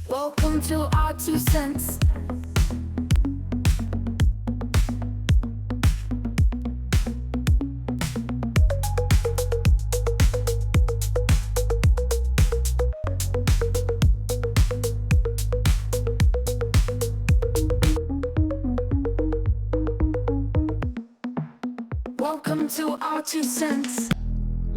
Welcome to our 2 cents. Welcome to our 2 cents.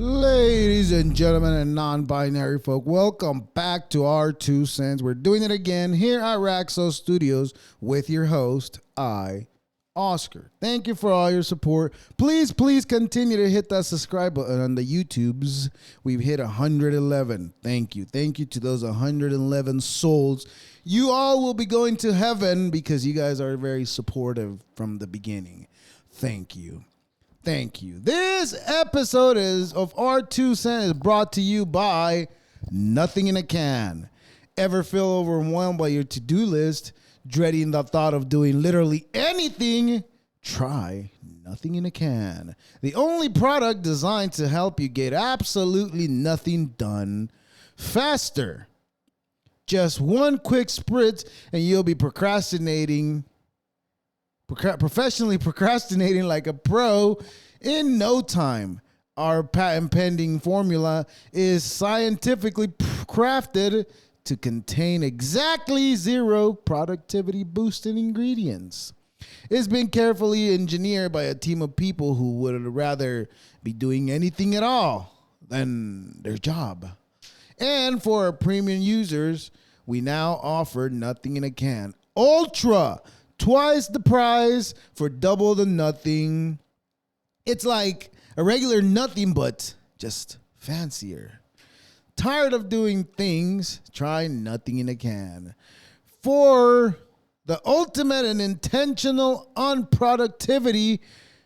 Ladies and gentlemen and non-binary folk, welcome back to our 2 cents. We're doing it again here at Raxo Studios with your host, Oscar. Thank you for all your support. Please continue to hit that subscribe button on the YouTubes. We've hit 111. Thank you. Thank you to those 111 souls. You all will be going to heaven because you guys are very supportive from the beginning. Thank you. Thank you. This episode of our 2 cents is brought to you by Nothing in a Can. Ever feel overwhelmed by your to-do list, dreading the thought of doing literally anything? Try Nothing in a Can. The only product designed to help you get absolutely nothing done faster. Just one quick spritz and you'll be professionally procrastinating like a pro in no time. Our patent pending formula is scientifically crafted to contain exactly 0 productivity boosting ingredients. It's been carefully engineered by a team of people who would rather be doing anything at all than their job. And for our premium users, we now offer Nothing in a Can Ultra. Twice the price for double the nothing. It's like a regular nothing, but just fancier. Tired of doing things? Try Nothing in a Can. For the ultimate and intentional unproductivity,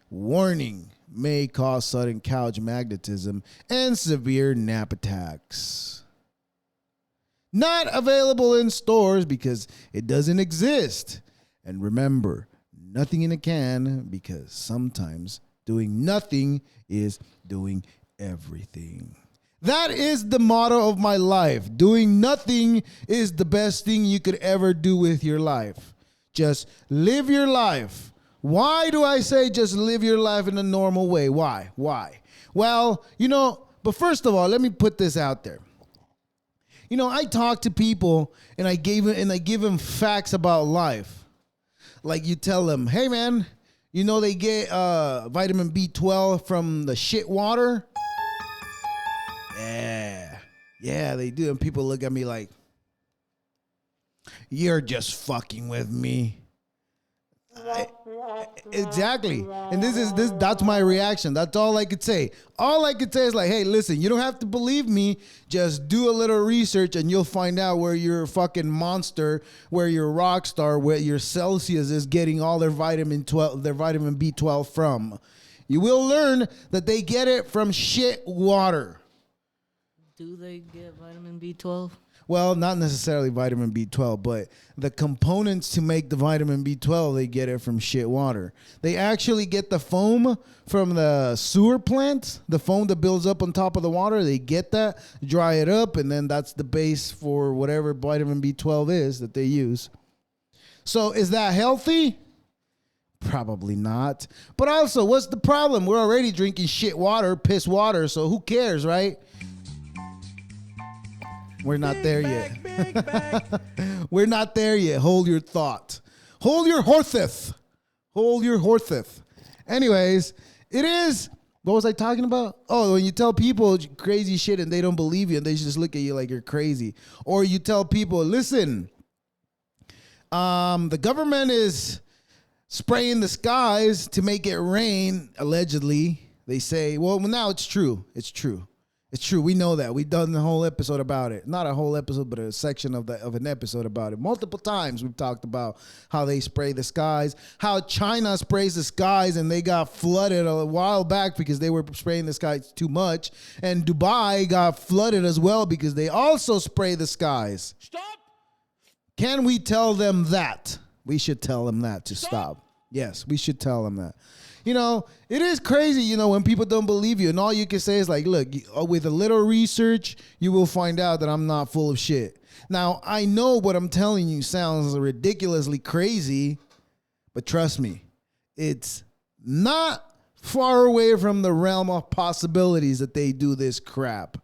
warning, may cause sudden couch magnetism and severe nap attacks. Not available in stores because it doesn't exist. And remember, nothing in a can, because sometimes doing nothing is doing everything. That is the motto of my life. Doing nothing is the best thing you could ever do with your life. Just live your life. Why do I say just live your life in a normal way? Why? Well, but first of all, let me put this out there. I talk to people and I give them facts about life. Like you tell them, hey man, they get vitamin B12 from the shit water? Yeah, they do. And people look at me like, you're just fucking with me. Exactly. And that's my reaction. That's all I could say. All I could say is like, hey, listen, you don't have to believe me. Just do a little research and you'll find out where your fucking monster, where your rock star, where your Celsius is getting all their vitamin B12 from. You will learn that they get it from shit water. Do they get vitamin B12? Well, not necessarily vitamin B12, but the components to make the vitamin B12, they get it from shit water. They actually get the foam from the sewer plant, the foam that builds up on top of the water. They get that, dry it up, and then that's the base for whatever vitamin B12 is that they use. So is that healthy? Probably not. But also, what's the problem? We're already drinking shit water, piss water, so who cares, right? We're not there yet. We're not there yet. Hold your thought. Hold your horses. Anyways, it is. What was I talking about? Oh, when you tell people crazy shit and they don't believe you and they just look at you like you're crazy. Or you tell people, listen, the government is spraying the skies to make it rain, allegedly. They say, well, now it's true. It's true. We know that. We've done the whole episode about it. Not a whole episode, but a section of an episode about it. Multiple times we've talked about how they spray the skies, how China sprays the skies, and they got flooded a while back because they were spraying the skies too much. And Dubai got flooded as well because they also spray the skies. Stop! Can we tell them that? We should tell them that to stop. Yes, we should tell them that. It is crazy, when people don't believe you. And all you can say is like, look, with a little research, you will find out that I'm not full of shit. Now, I know what I'm telling you sounds ridiculously crazy, but trust me, it's not far away from the realm of possibilities that they do this crap.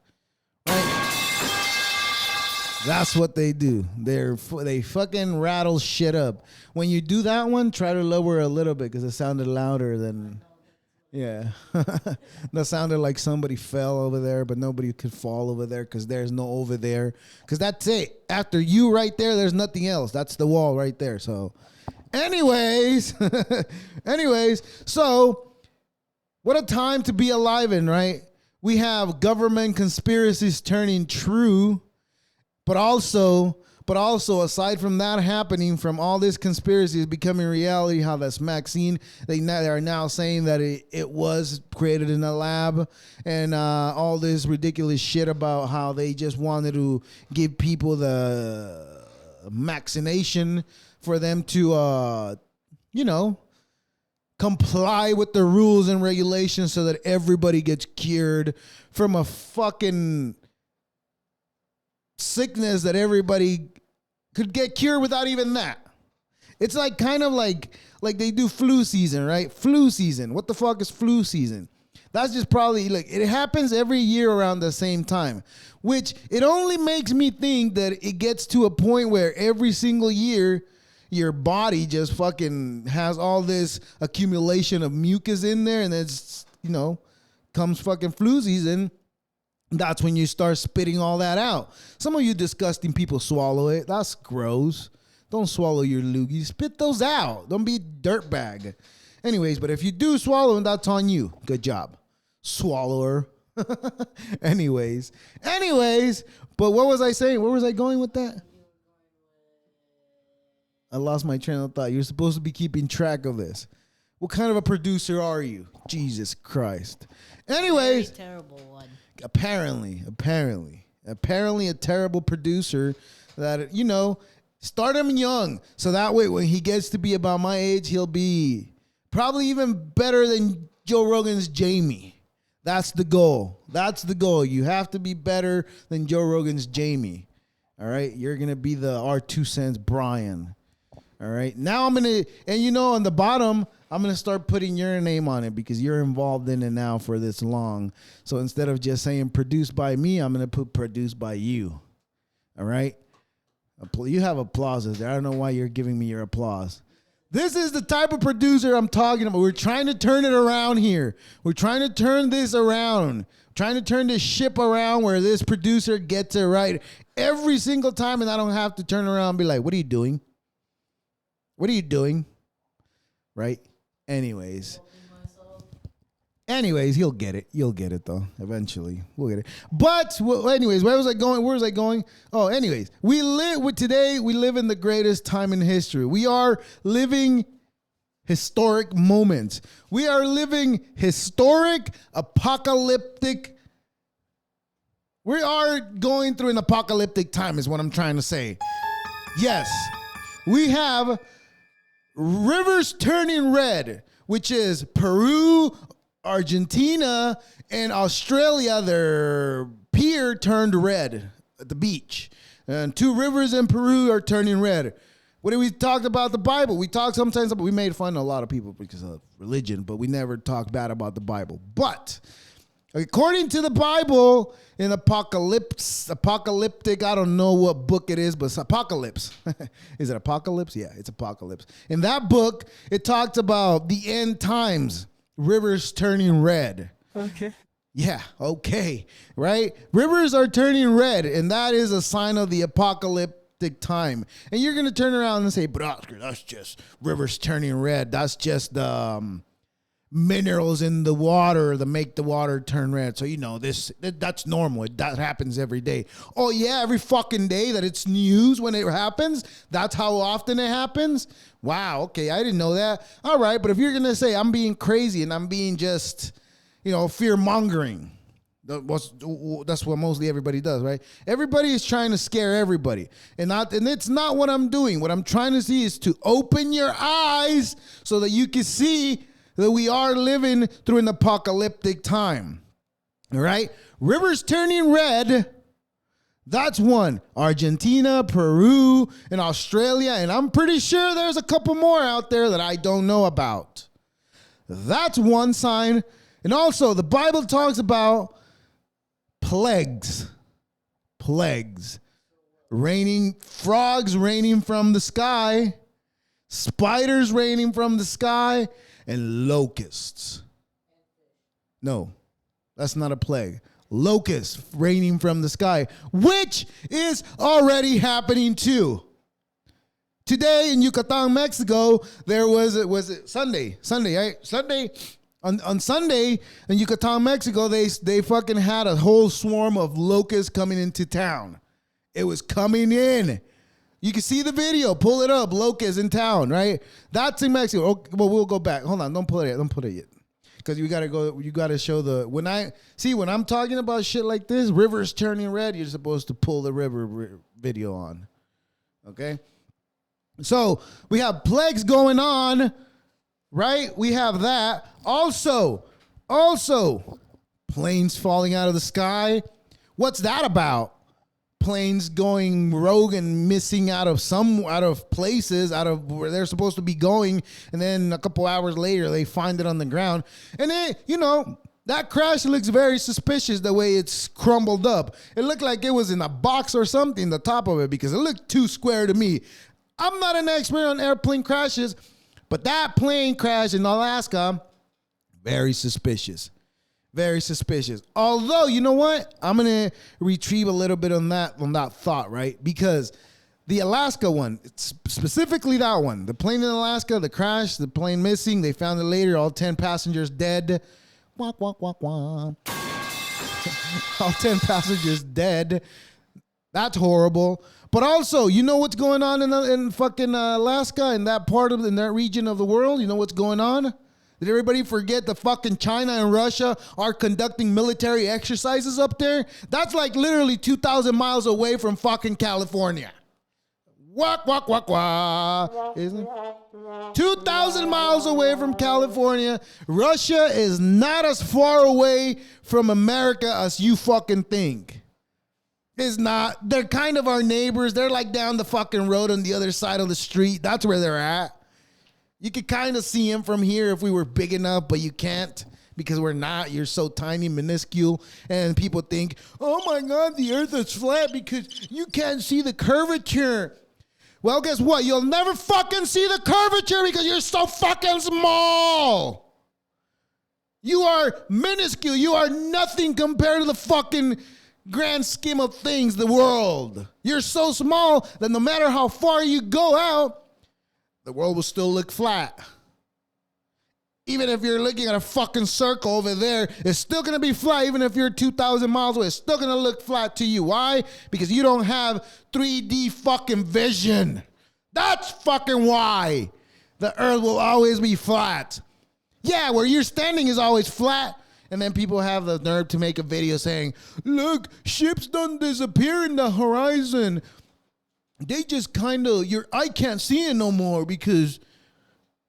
Right? That's what they do. They fucking rattle shit up. When you do that one, try to lower a little bit because it sounded louder than... Yeah. That sounded like somebody fell over there, but nobody could fall over there because there's no over there. Because that's it. After you right there, there's nothing else. That's the wall right there. So, anyways. So, what a time to be alive in, right? We have government conspiracies turning true, but also, aside from that happening, from all this conspiracy is becoming reality, how that's vaccine, they are now saying that it was created in a lab, and all this ridiculous shit about how they just wanted to give people the vaccination for them to, comply with the rules and regulations so that everybody gets cured from a fucking sickness that everybody could get cured without even that. It's like kind of like they do flu season, right? Flu season. What the fuck is flu season? That's just probably like it happens every year around the same time, which it only makes me think that it gets to a point where every single year your body just fucking has all this accumulation of mucus in there, and it's, comes fucking flu season. That's when you start spitting all that out. Some of you disgusting people swallow it. That's gross. Don't swallow your loogies. Spit those out. Don't be a dirtbag. Anyways, but if you do swallow them, that's on you. Good job, swallower. Anyways. But what was I saying? Where was I going with that? I lost my train of thought. You're supposed to be keeping track of this. What kind of a producer are you? Jesus Christ. Anyways. Very terrible one. Apparently a terrible producer that, start him young. So that way, when he gets to be about my age, he'll be probably even better than Joe Rogan's Jamie. That's the goal. You have to be better than Joe Rogan's Jamie. All right. You're going to be the R2 Brian. All right. Now I'm going to, and on the bottom, I'm going to start putting your name on it because you're involved in it now for this long. So instead of just saying produced by me, I'm going to put produced by you. All right. You have applauses there. I don't know why you're giving me your applause. This is the type of producer I'm talking about. We're trying to turn it around here. We're trying to turn this around. Trying to turn this ship around where this producer gets it right every single time, and I don't have to turn around and be like, what are you doing? What are you doing? Right? Anyways, he'll get it. You'll get it, though. Eventually, we'll get it. But, anyways, where was I going? Oh, anyways, we live in the greatest time in history. We are living historic moments. We are living historic, apocalyptic. We are going through an apocalyptic time, is what I'm trying to say. Yes, we have rivers turning red, which is Peru, Argentina, and Australia. Their pier turned red at the beach. And 2 rivers in Peru are turning red. What did we talk about the Bible? We talked sometimes about, we made fun of a lot of people because of religion, but we never talked bad about the Bible. But according to the Bible, in apocalyptic, I don't know what book it is, but it's Apocalypse. Is it Apocalypse? Yeah, it's Apocalypse. In that book, it talks about the end times, rivers turning red. Okay. Yeah, okay, right? Rivers are turning red, and that is a sign of the apocalyptic time. And you're going to turn around and say, but Oscar, that's just rivers turning red. That's just the minerals in the water that make the water turn red. So, that's normal. That happens every day. Oh, yeah, every fucking day that it's news when it happens? That's how often it happens? Wow, okay, I didn't know that. All right, but if you're going to say I'm being crazy and I'm being just, fear-mongering, that's what mostly everybody does, right? Everybody is trying to scare everybody. And it's not what I'm doing. What I'm trying to see is to open your eyes so that you can see that we are living through an apocalyptic time. All right? Rivers turning red. That's one. Argentina, Peru, and Australia. And I'm pretty sure there's a couple more out there that I don't know about. That's one sign. And also, the Bible talks about plagues. Plagues. Raining, frogs raining from the sky, spiders raining from the sky, and locusts. No, that's not a plague. Locusts raining from the sky, which is already happening too. Today in Yucatan, Mexico, there was it Sunday, right? Sunday. On Sunday in Yucatan, Mexico, they fucking had a whole swarm of locusts coming into town. It was coming in. You can see the video. Pull it up. Locusts in town, right? That's in Mexico. Okay, well, we'll go back. Hold on. Don't put it yet. Because you gotta show when I'm talking about shit like this, rivers turning red, you're supposed to pull the river video on. Okay? So we have plagues going on, right? We have that. Also, planes falling out of the sky. What's that about? Planes going rogue and missing out of places, out of where they're supposed to be going, and then a couple hours later they find it on the ground. And then, that crash looks very suspicious the way it's crumbled up. It looked like it was in a box or something, the top of it, because it looked too square to me. I'm not an expert on airplane crashes, but that plane crash in Alaska, very suspicious. Very suspicious. Although, you know what? I'm going to retrieve a little bit on that thought, right? Because the Alaska one, specifically that one, the plane in Alaska, the crash, the plane missing, they found it later, all 10 passengers dead. Wah, wah, wah, wah. All 10 passengers dead. That's horrible. But also, you know what's going on in fucking Alaska, in that region of the world? You know what's going on? Did everybody forget that fucking China and Russia are conducting military exercises up there? That's like literally 2,000 miles away from fucking California. Wak, wak, wak, wak. Isn't it? 2,000 miles away from California. Russia is not as far away from America as you fucking think. It's not. They're kind of our neighbors. They're like down the fucking road on the other side of the street. That's where they're at. You could kind of see him from here if we were big enough, but you can't because we're not. You're so tiny, minuscule, and people think, oh my God, the earth is flat because you can't see the curvature. Well, guess what? You'll never fucking see the curvature because you're so fucking small. You are minuscule. You are nothing compared to the fucking grand scheme of things, the world. You're so small that no matter how far you go out, the world will still look flat. Even if you're looking at a fucking circle over there, it's still going to be flat. Even if you're 2,000 miles away, it's still going to look flat to you. Why? Because you don't have 3D fucking vision. That's fucking why the earth will always be flat. Yeah, where you're standing is always flat. And then people have the nerve to make a video saying, look, ships don't disappear in the horizon. They just kind of, your eye can't see it no more because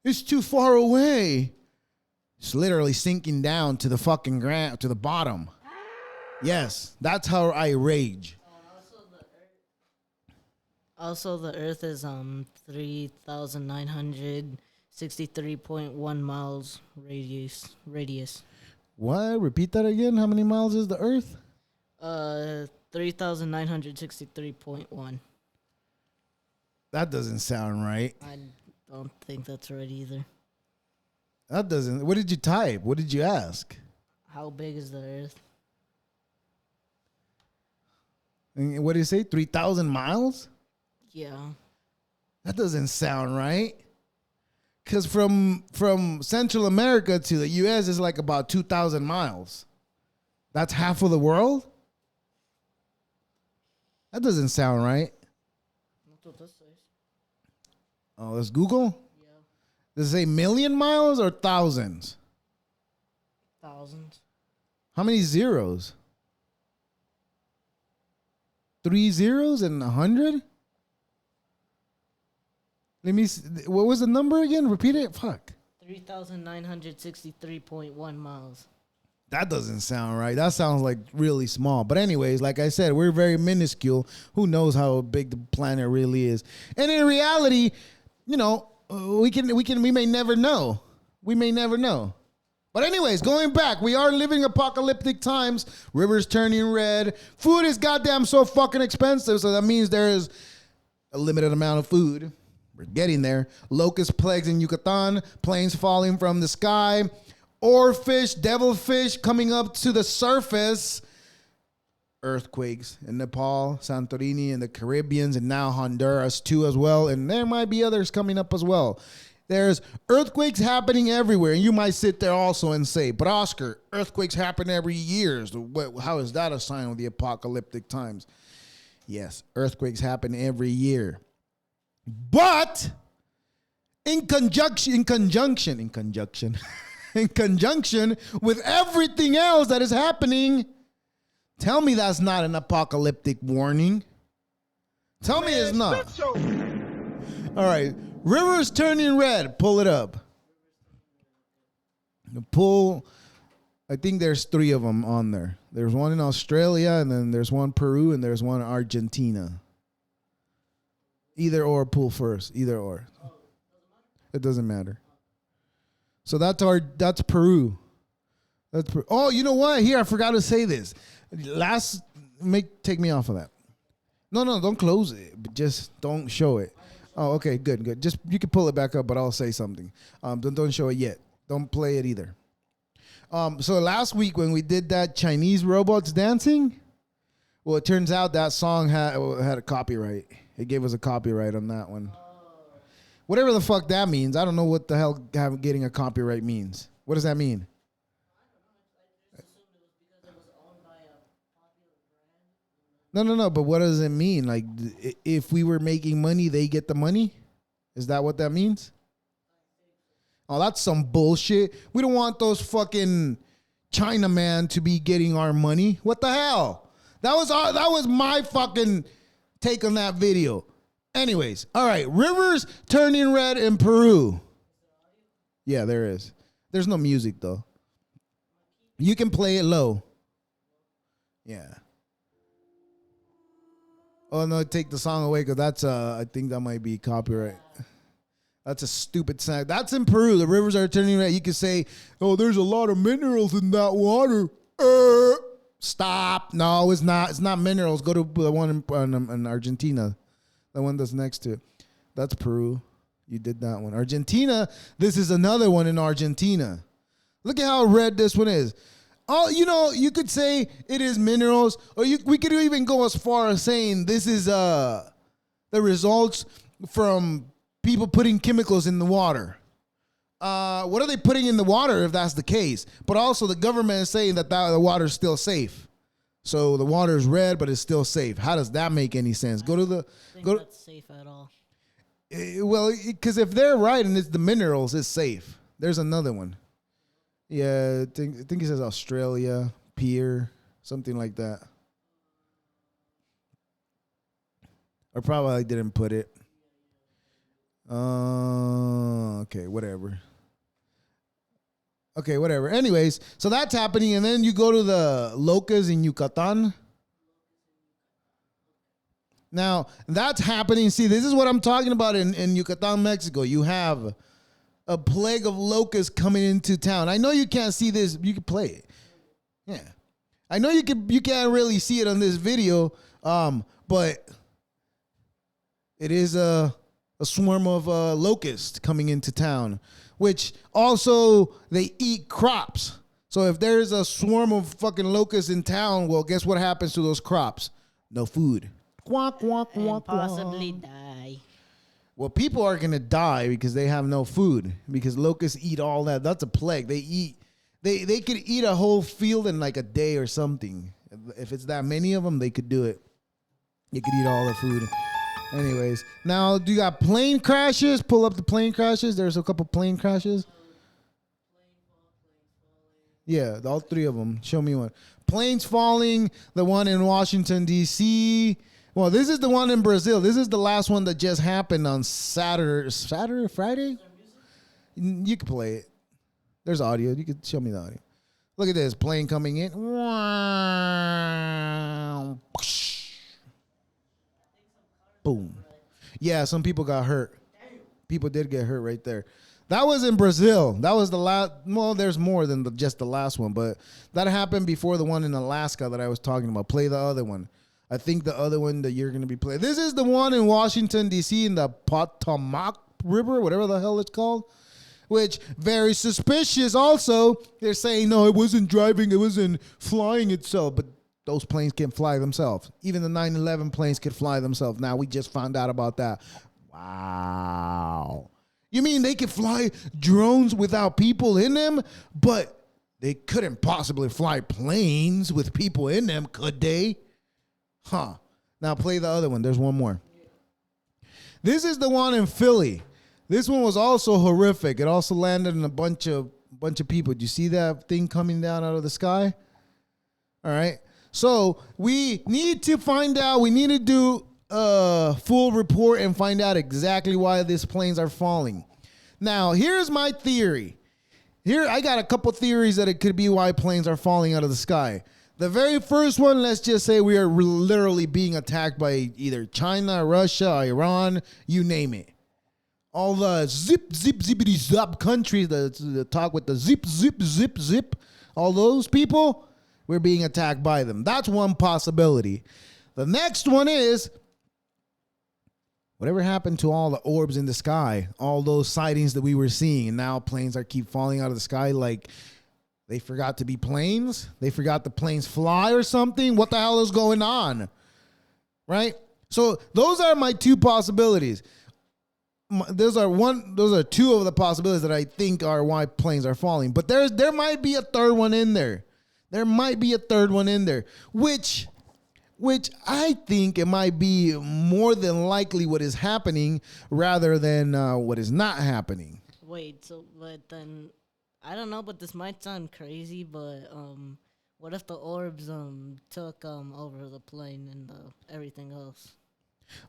it's too far away. It's literally sinking down to the fucking ground, to the bottom. Yes, that's how I rage. Also, the Earth is 3,963.1 miles radius. What? Repeat that again. How many miles is the Earth? 3,963.1. That doesn't sound right. I don't think that's right either. That doesn't. What did you type? What did you ask? How big is the Earth? And what did you say? 3,000 miles? Yeah. That doesn't sound right. Because from Central America to the U.S. is like about 2,000 miles. That's half of the world? That doesn't sound right. That's what this says. Oh, let's Google? Yeah. Does it say million miles or thousands? Thousands. How many zeros? 3 zeros and 100? Let me see. What was the number again? Repeat it. Fuck. 3,963.1 miles. That doesn't sound right. That sounds like really small. But anyways, like I said, we're very minuscule. Who knows how big the planet really is? And in reality, you know, we may never know. We may never know. But anyways, going back, we are living apocalyptic times. Rivers turning red. Food is goddamn so fucking expensive. So that means there is a limited amount of food. We're getting there. Locust plagues in Yucatan. Planes falling from the sky. Oarfish, devilfish coming up to the surface. Earthquakes in Nepal, Santorini, and the Caribbeans, and now Honduras too as well. And there might be others coming up as well. There's earthquakes happening everywhere. And you might sit there also and say, but Oscar, earthquakes happen every year. So how is that a sign of the apocalyptic times? Yes, earthquakes happen every year. But in conjunction with everything else that is happening, tell me that's not an apocalyptic warning. Tell me it's not. All right. Rivers turning red. Pull it up. I think there's 3 of them on there. There's one in Australia, and then there's one Peru, and there's one Argentina. Either or, pull first. Either or. It doesn't matter. So that's Peru. Oh, you know what? Here, I forgot to say this. Take me off of that. No, don't close it. But just don't show it. Oh, okay, good. Just you can pull it back up, but I'll say something. Don't show it yet. Don't play it either. So last week when we did that Chinese robots dancing, well, it turns out that song had a copyright. It gave us a copyright on that one. Whatever the fuck that means. I don't know what the hell getting a copyright means. What does that mean? No. But what does it mean? Like, if we were making money, they get the money? Is that what that means? Oh, that's some bullshit. We don't want those fucking Chinaman to be getting our money. What the hell? That was my fucking take on that video. Anyways, all right. Rivers turning red in Peru. Yeah, there is. There's no music though. You can play it low. Yeah. Oh no, take the song away because that's I think that might be copyright. That's a stupid sound. That's in Peru. The rivers are turning red. You can say, "Oh, there's a lot of minerals in that water." Stop. No, it's not. It's not minerals. Go to the one in Argentina. The one that's next to it. That's Peru. You did that one. Argentina. This is another one in Argentina. Look at how red this one is. Oh, you know, you could say it is minerals, or we could even go as far as saying this is the results from people putting chemicals in the water. What are they putting in the water if that's the case? But also the government is saying that the water is still safe. So the water is red, but it's still safe. How does that make any sense? That's safe at all. Well, because if they're right and it's the minerals, it's safe. There's another one. Yeah, I think it says Australia, Pier, something like that. Or probably I didn't put it. Okay, whatever. Anyways, so that's happening, and then you go to the locusts in Yucatan. Now, that's happening. See, this is what I'm talking about in Yucatan, Mexico. You have a plague of locusts coming into town. I know you can't see this. You can play it. Yeah. I know you can't really see it on this video, but it is a swarm of locusts coming into town, which also they eat crops. So if there's a swarm of fucking locusts in town, well, guess what happens to those crops? No food. Quack, quack, quack, Possibly die. Well, people are going to die because they have no food, because locusts eat all that. That's a plague. They could eat a whole field in like a day or something. If it's that many of them, they could do it. You could eat all the food. Anyways, now do you got plane crashes? Pull up the plane crashes. There's a couple plane crashes. Yeah, all 3 of them. Show me one. Planes falling. The one in Washington, D.C. Well, this is the one in Brazil. This is the last one that just happened on Friday? You can play it. There's audio. You can show me the audio. Look at this plane coming in. Wow. Boom. Yeah, some people got hurt. People did get hurt right there. That was in Brazil. That was the last. Well, there's more than just the last one, but that happened before the one in Alaska that I was talking about. Play the other one. I think the other one that you're going to be playing. This is the one in Washington, D.C. in the Potomac River, whatever the hell it's called, which very suspicious also. They're saying, no, it wasn't driving. It wasn't flying itself. But those planes can fly themselves. Even the 9/11 planes could fly themselves. Now we just found out about that. Wow. You mean they could fly drones without people in them, but they couldn't possibly fly planes with people in them, could they? Huh. Now play the other one. There's one more. This is the one in Philly. This one was also horrific. It also landed in a bunch of people. Do you see that thing coming down out of the sky? All right. So we need to find out. We need to do a full report and find out exactly why these planes are falling. Now, here's my theory. Here, I got a couple theories that it could be why planes are falling out of the sky. The very first one, let's just say we are literally being attacked by either China, Russia, Iran, you name it. All the zippity zap countries that talk with the zip, all those people, we're being attacked by them. That's one possibility. The next one is, whatever happened to all the orbs in the sky, all those sightings that we were seeing, and now planes are keep falling out of the sky like they forgot to be planes? They forgot the planes fly or something? What the hell is going on? Right? So those are my two possibilities. Those are two of the possibilities that I think are why planes are falling. But there might be a third one in there. There might be a third one in there, which I think it might be more than likely what is happening rather than what is not happening. Wait, but then, I don't know, but this might sound crazy, but what if the orbs took over the plane and everything else?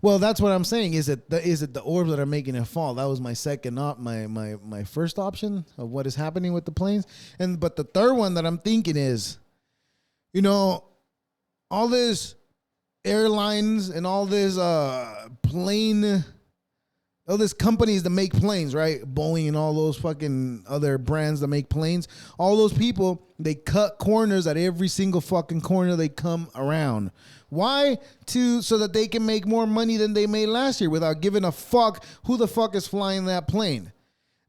Well, that's what I'm saying. Is it the orbs that are making it fall? That was my second my first option of what is happening with the planes. But the third one that I'm thinking is, all this airlines and all this all these companies that make planes, right? Boeing and all those fucking other brands that make planes. All those people, they cut corners at every single fucking corner they come around. Why? So that they can make more money than they made last year without giving a fuck who the fuck is flying that plane.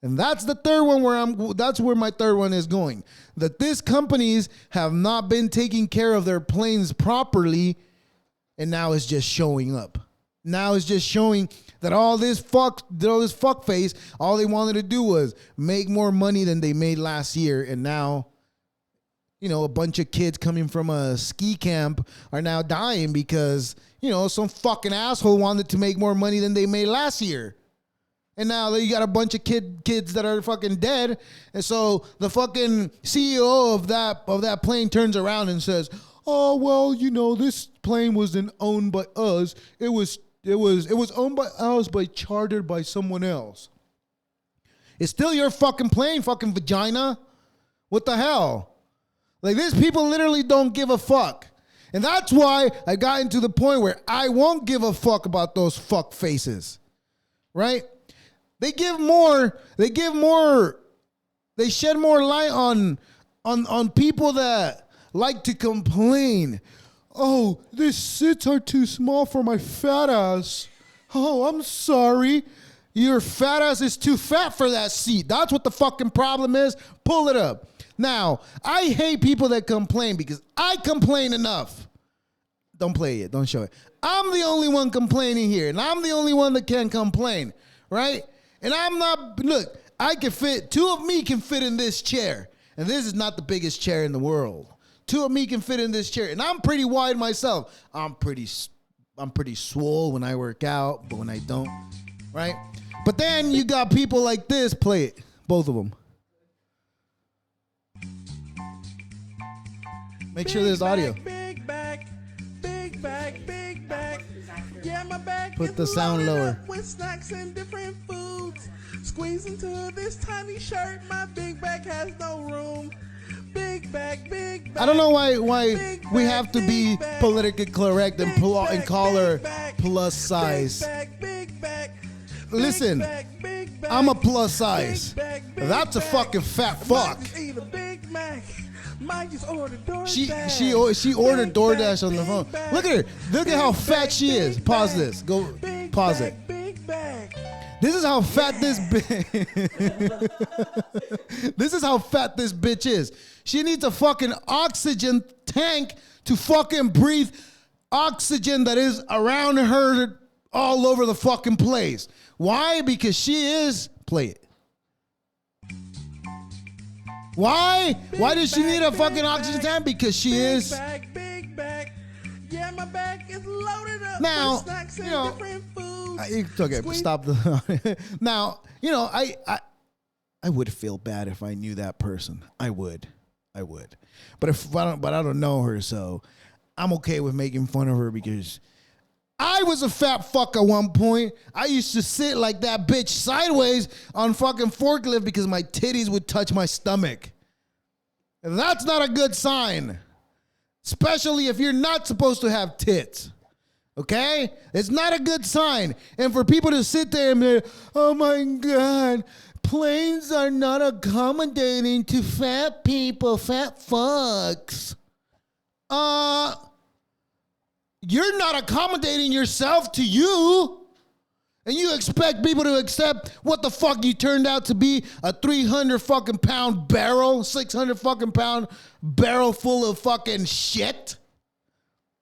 And that's the third one that's where my third one is going. That these companies have not been taking care of their planes properly, and now it's just showing up. Now it's just showing that all this fuck face, all they wanted to do was make more money than they made last year, and now a bunch of kids coming from a ski camp are now dying because, some fucking asshole wanted to make more money than they made last year. And now you got a bunch of kids that are fucking dead. And so the fucking CEO of that plane turns around and says, "Oh, well, this plane wasn't owned by us. It was owned by us, but chartered by someone else." It's still your fucking plane, fucking vagina. What the hell? Like, these people literally don't give a fuck. And that's why I got into the point where I won't give a fuck about those fuck faces. Right? They shed more light on people that like to complain. "Oh, these seats are too small for my fat ass. Oh, I'm sorry. Your fat ass is too fat for that seat. That's what the fucking problem is. Pull it up." Now, I hate people that complain because I complain enough. Don't play it. Don't show it. I'm the only one complaining here, and I'm the only one that can complain, right? And I can fit, two of me can fit in this chair, and this is not the biggest chair in the world. Two of me can fit in this chair, and I'm pretty wide myself. I'm pretty swole when I work out, but when I don't, right? But then you got people like this. Play it, both of them. Make sure there's audio. Big back. Yeah, my back. Put the sound lower. With snacks and different foods. Squeeze into this tiny shirt. My big back has no room. Big back, big back. I don't know why Big we back, have to be big back. politically correct and, Big back, call her big back. plus size. Big back, big back. Listen, Big back, big back. I'm a plus size. Big back, big That's a back. fucking fat fuck. Might just eat a Big Mac. Might just order DoorDash. She ordered Big DoorDash back, on the big phone. back. Look at her. Look at how Big fat back, she is. big Pause back. this. Go Big pause back, it. Big back. This is how fat this This is how fat this bitch is. She needs a fucking oxygen tank to fucking breathe oxygen that is around her all over the fucking place. Why? Because she is. Play it. Why? Why does she need a fucking oxygen tank? Because she is. Big back, big back. Yeah, my back is loaded up Now, with snacks and you know, different foods. It's okay. Squeeze- Stop the. Now, you know, I would feel bad if I knew that person. I would. But I don't know her, so I'm okay with making fun of her because I was a fat fuck at one point. I used to sit like that bitch sideways on fucking forklift because my titties would touch my stomach. And that's not a good sign. Especially if you're not supposed to have tits. Okay? It's not a good sign. And for people to sit there and be, oh my God, planes are not accommodating to fat people, fat fucks. You're not accommodating yourself to you. And you expect people to accept what the fuck you turned out to be, a 300 fucking pound barrel, 600 fucking pound barrel full of fucking shit?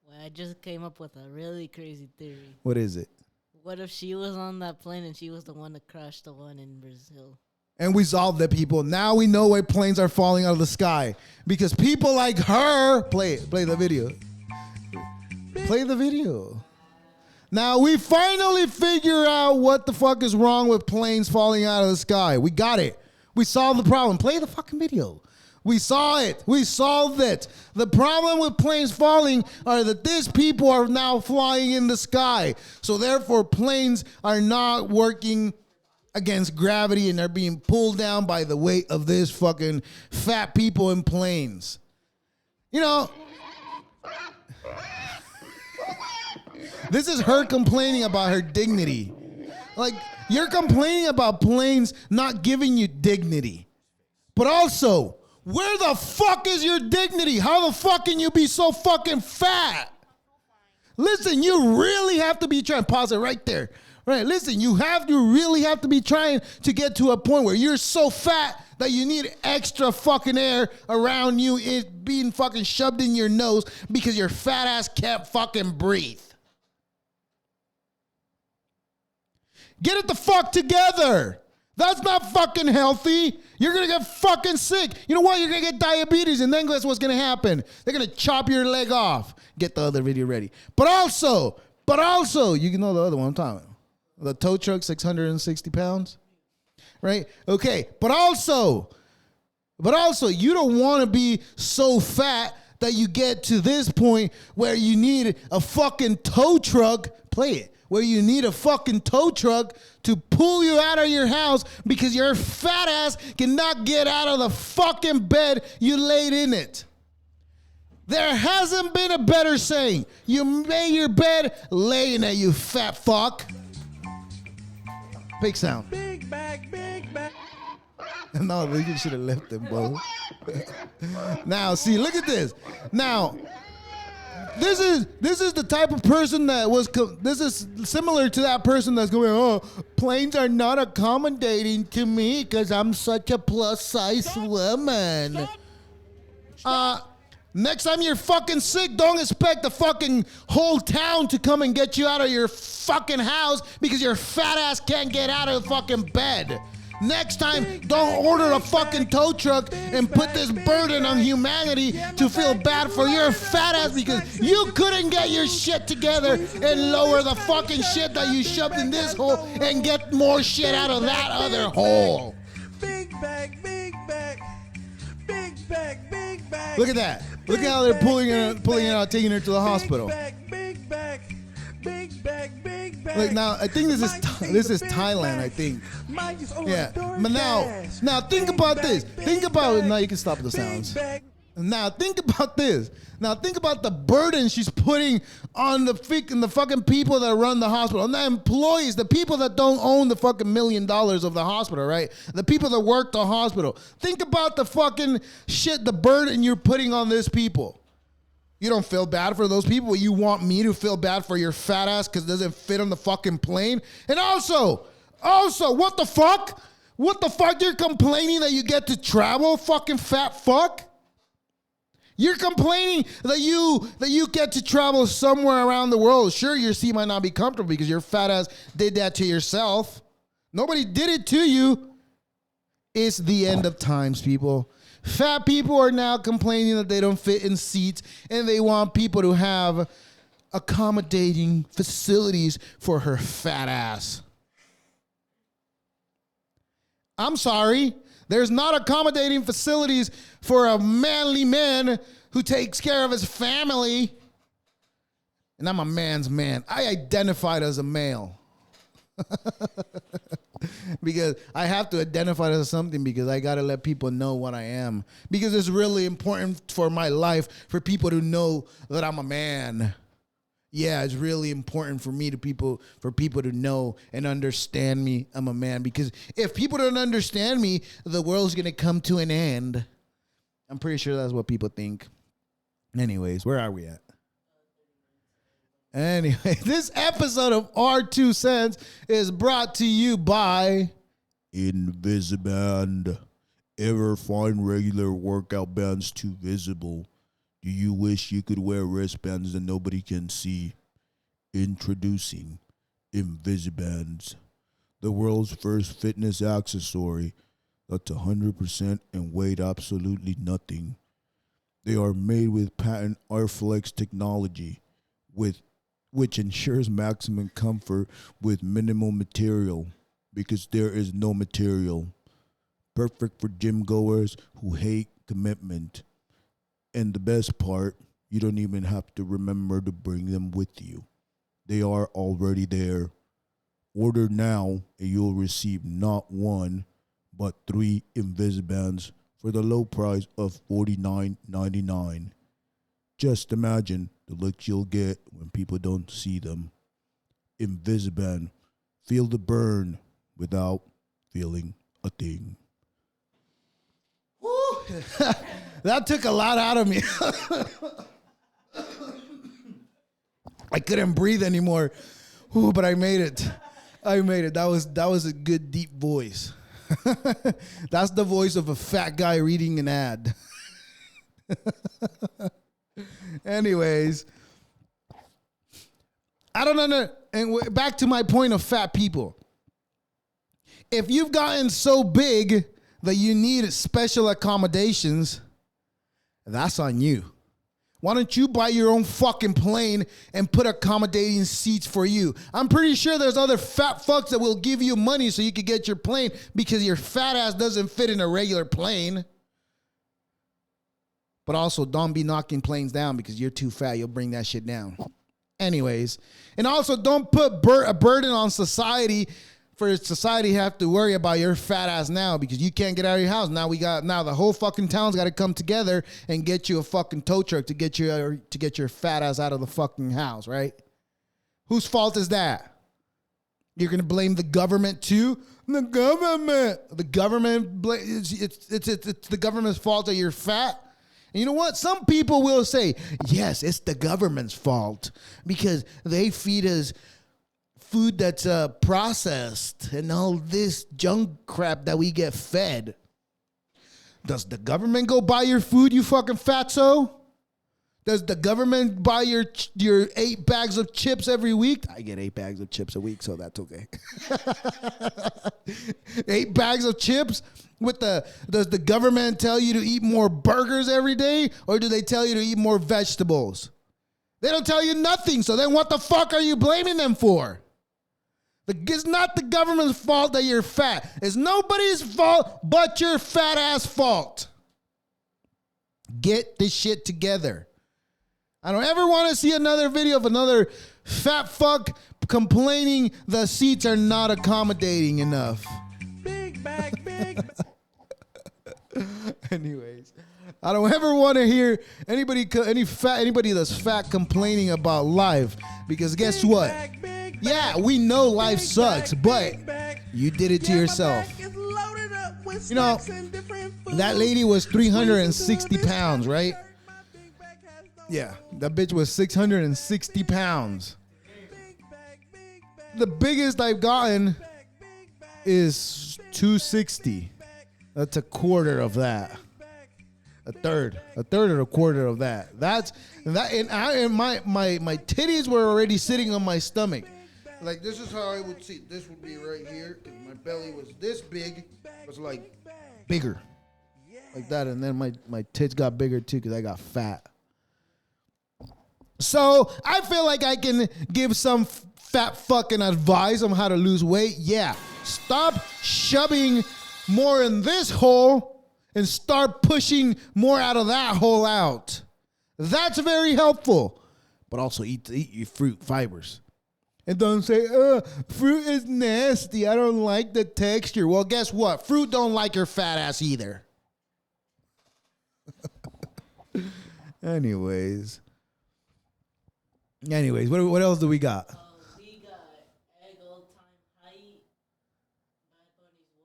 Well, I just came up with a really crazy theory. What is it? What if she was on that plane and she was the one that crashed the one in Brazil? And we solved it, people. Now we know why planes are falling out of the sky. Because people like her, play the video. Play the video. Now we finally figure out what the fuck is wrong with planes falling out of the sky. We got it. We solved the problem. Play the fucking video. We saw it. We solved it. The problem with planes falling are that these people are now flying in the sky. So therefore planes are not working against gravity and they're being pulled down by the weight of this fucking fat people in planes. You know, this is her complaining about her dignity. Like, you're complaining about planes not giving you dignity. But also, where the fuck is your dignity? How the fuck can you be so fucking fat? Listen, you really have to be trying. Pause it right there. Right, listen, you really have to be trying to get to a point where you're so fat that you need extra fucking air around you, it being fucking shoved in your nose because your fat ass can't fucking breathe. Get it the fuck together. That's not fucking healthy. You're going to get fucking sick. You know what? You're going to get diabetes, and then guess what's going to happen? They're going to chop your leg off. Get the other video ready. But also, you can know the other one I'm talking about. The tow truck, 660 pounds. Right? Okay. But also, you don't want to be so fat that you get to this point where you need a fucking tow truck. Play it. Where you need a fucking tow truck to pull you out of your house because your fat ass cannot get out of the fucking bed you laid in it. There hasn't been a better saying. You made your bed, lay in it, you fat fuck. Big sound. Big back, big back. No, you should have left them both. Now, see, look at this. Now, this is the type of person that was. This is similar to that person that's going, oh, planes are not accommodating to me because I'm such a plus size woman. Next time you're fucking sick, don't expect the fucking whole town to come and get you out of your fucking house because your fat ass can't get out of the fucking bed. Next time, don't order a fucking tow truck and put this burden on humanity to feel bad for your fat ass because you couldn't get your shit together and lower the fucking shit that you shoved in this hole and get more shit out of that other hole. Big back, big back. Big back, big back. Look at that. Look at how they're pulling it out, taking her to the hospital. Big back, big back. Big back, big back. Like now, I think this is Thailand. I think. Yeah. But now think about this. Think about it. Now you can stop the sounds. Now think about this. Now think about the burden she's putting on the fucking people that run the hospital, on the employees, the people that don't own the fucking $1 million of the hospital, right? The people that work the hospital. Think about the fucking shit, the burden you're putting on these people. You don't feel bad for those people. You want me to feel bad for your fat ass because it doesn't fit on the fucking plane? And also, what the fuck? What the fuck? You're complaining that you get to travel, fucking fat fuck? You're complaining that you get to travel somewhere around the world. Sure, your seat might not be comfortable because your fat ass did that to yourself. Nobody did it to you. It's the end of times, people. Fat people are now complaining that they don't fit in seats, and they want people to have accommodating facilities for her fat ass. I'm sorry. There's not accommodating facilities for a manly man who takes care of his family. And I'm a man's man. I identified as a male. Because I have to identify as something because I got to let people know what I am. Because it's really important for my life for people to know that I'm a man. Yeah, it's really important for people to know and understand me. I'm a man, because if people don't understand me, the world's going to come to an end. I'm pretty sure that's what people think. Anyways, where are we at? Anyway, this episode of Our 2 Cents is brought to you by Invisiband. Ever find regular workout bands too visible? Do you wish you could wear wristbands that nobody can see? Introducing Invisibands, the world's first fitness accessory that's 100% and weighed absolutely nothing. They are made with patent Airflex technology, which ensures maximum comfort with minimal material, because there is no material. Perfect for gym goers who hate commitment. And the best part, you don't even have to remember to bring them with you. They are already there. Order now and you'll receive not 1, but 3 Invisibands for the low price of $49.99. Just imagine the looks you'll get when people don't see them. Invisiband. Feel the burn without feeling a thing. Woo! That took a lot out of me. I couldn't breathe anymore. Ooh, but I made it. That was a good deep voice. That's the voice of a fat guy reading an ad. Anyways, I don't know. And back to my point of fat people. If you've gotten so big that you need special accommodations, that's on you. Why don't you buy your own fucking plane and put accommodating seats for you? I'm pretty sure there's other fat fucks that will give you money so you could get your plane because your fat ass doesn't fit in a regular plane. But also, don't be knocking planes down because you're too fat. You'll bring that shit down. Anyways, and also don't put a burden on society for society have to worry about your fat ass now because you can't get out of your house. Now the whole fucking town's got to come together and get you a fucking tow truck to get your fat ass out of the fucking house, right? Whose fault is that? You're gonna blame the government too? The government. It's the government's fault that you're fat. And you know what? Some people will say, yes, it's the government's fault because they feed us food that's processed and all this junk crap that we get fed. Does the government go buy your food, you fucking fatso? Does the government buy your 8 bags of chips every week? I get 8 bags of chips a week, so that's okay. 8 bags of chips? Does the government tell you to eat more burgers every day, or do they tell you to eat more vegetables? They don't tell you nothing, so then what the fuck are you blaming them for? It's not the government's fault that you're fat. It's nobody's fault but your fat ass fault. Get this shit together. I don't ever want to see another video of another Fat fuck complaining the seats are not accommodating enough. Big back, big back. Anyways, I don't ever want to hear anybody that's fat complaining about life, because guess what? Yeah, we know life sucks, but you did it to yourself. You know, that lady was 360 pounds, right? Yeah, that bitch was 660 pounds. The biggest I've gotten is 260. That's a quarter of that. A third or a quarter of that. That's that. And my titties were already sitting on my stomach. Like, this is how I would see. This would be right here, because my belly was this big. It was like bigger, like that. And then my tits got bigger too, because I got fat. So I feel like I can give some fat fucking advice on how to lose weight. Yeah, stop shoving more in this hole and start pushing more out of that hole out. That's very helpful. But also eat your fruit fibers. And don't say, fruit is nasty. I don't like the texture. Well, guess what? Fruit don't like your fat ass either. Anyways, what else do we got? We got egg all-time height.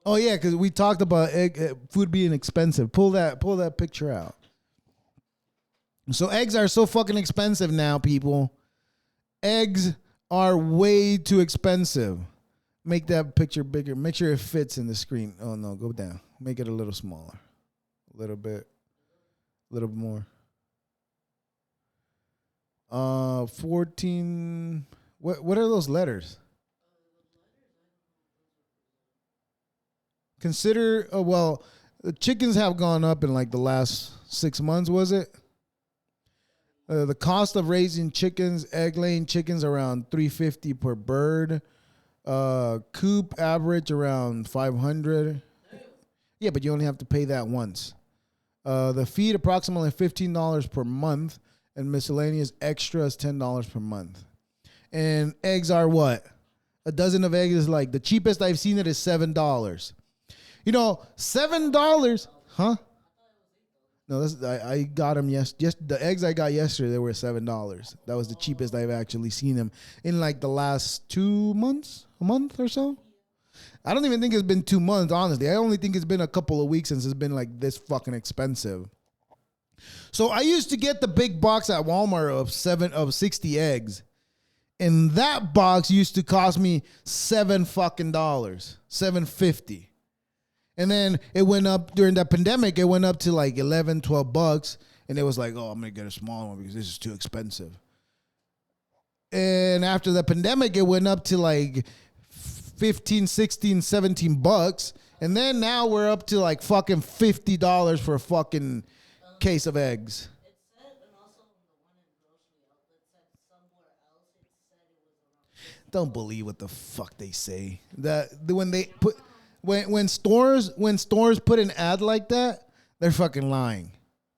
Oh yeah, because we talked about food being expensive. Pull that picture out. So eggs are so fucking expensive now, people. Eggs are way too expensive. Make that picture bigger. Make sure it fits in the screen. Oh no, go down. Make it a little smaller. A little bit more. 14. What are those letters? Consider, the chickens have gone up in like the last 6 months, was it? The cost of raising chickens, egg-laying chickens, around $350 per bird. Coop average around $500. Yeah, but you only have to pay that once. The feed approximately $15 per month, and miscellaneous extra is $10 per month. And eggs are what? A dozen of eggs is like, the cheapest I've seen it is $7. You know, $7, huh? No, I got them the eggs I got yesterday, they were $7. That was the cheapest I've actually seen them in like the last 2 months, a month or so. I don't even think it's been 2 months, honestly. I only think it's been a couple of weeks since it's been like this fucking expensive. So I used to get the big box at Walmart of 60 eggs. And that box used to cost me $7 fucking $7.50. And then it went up during the pandemic. It went up to like $11-12, and it was like, oh, I'm gonna get a small one because this is too expensive. And after the pandemic, it went up to like 15, 16, $17, and then now we're up to like fucking $50 for a fucking case of eggs. It said, and also the one in grocery outlet said somewhere else it said it was around. Don't believe what the fuck they say. When they put. When stores put an ad like that, they're fucking lying.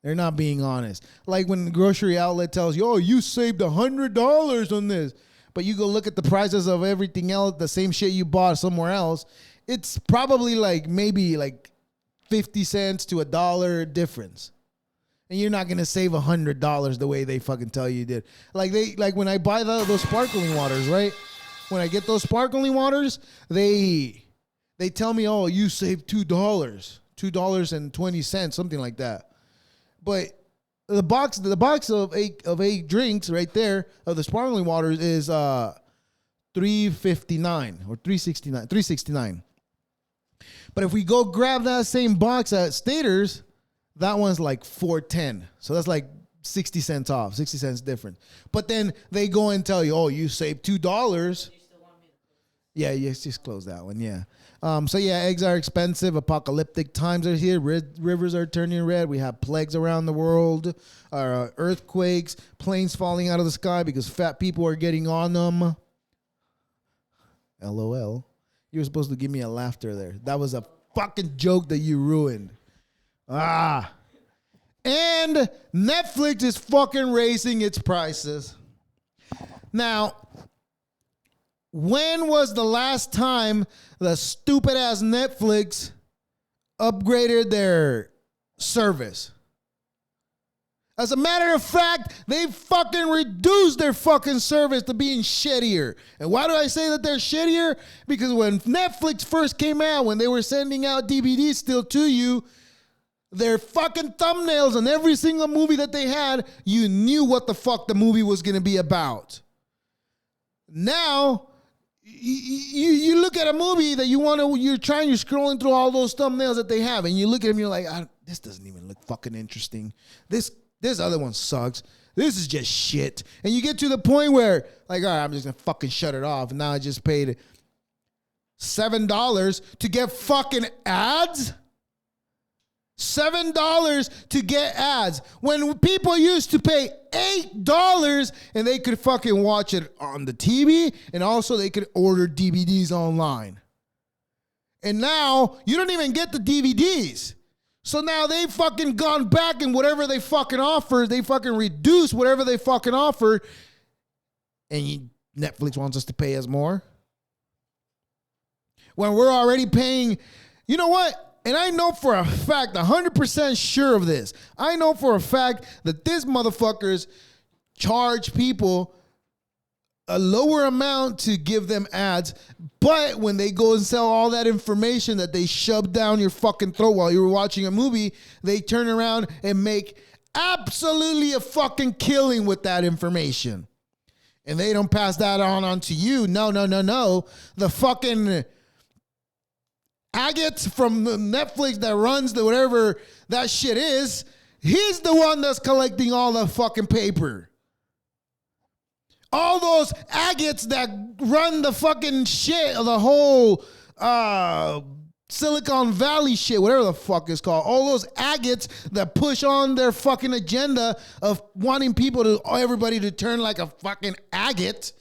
They're not being honest. Like when the grocery outlet tells you, oh, you saved $100 on this. But you go look at the prices of everything else, the same shit you bought somewhere else. It's probably like maybe like 50 cents to $1 difference. And you're not going to save $100 the way they fucking tell you did. Like when I buy those sparkling waters, right? When I get those sparkling waters, they tell me, oh, you saved $2.20, something like that. But the box of eight drinks right there of the sparkling waters is $3.59 or $3.69. But if we go grab that same box at Staters, that one's like $4.10. So that's like 60 cents off, 60 cents different. But then they go and tell you, oh, you saved $2. Yeah, yes, just close that one. Yeah. So yeah, eggs are expensive. Apocalyptic times are here. Rivers are turning red. We have plagues around the world, earthquakes, planes falling out of the sky because fat people are getting on them. LOL. You were supposed to give me a laughter there. That was a fucking joke that you ruined. And Netflix is fucking raising its prices. Now, When was the last time the stupid ass Netflix upgraded their service? As a matter of fact, they fucking reduced their fucking service to being shittier. And why do I say that they're shittier? Because when Netflix first came out, when they were sending out DVDs still to you, their fucking thumbnails on every single movie that they had, you knew what the fuck the movie was going to be about. Now, you look at a movie that you're scrolling through all those thumbnails that they have, and you look at them, you're like, this doesn't even look fucking interesting. This other one sucks. This is just shit. And you get to the point where, like, all right, I'm just going to fucking shut it off. And now I just paid $7 to get fucking ads? $7 to get ads. When people used to pay $8 and they could fucking watch it on the TV, and also they could order DVDs online. And now you don't even get the DVDs. So now they fucking gone back, and whatever they fucking offered, they fucking reduced whatever they fucking offered. And Netflix wants us to pay us more. When we're already paying, you know what? And I know for a fact, 100% sure of this. I know for a fact that these motherfuckers charge people a lower amount to give them ads, but when they go and sell all that information that they shove down your fucking throat while you were watching a movie, they turn around and make absolutely a fucking killing with that information. And they don't pass that on to you. No. The fucking Agate from Netflix that runs the whatever that shit is, he's the one that's collecting all the fucking paper. All those agates that run the fucking shit of the whole Silicon Valley shit, whatever the fuck it's called. All those agates that push on their fucking agenda of wanting everybody to turn like a fucking agate.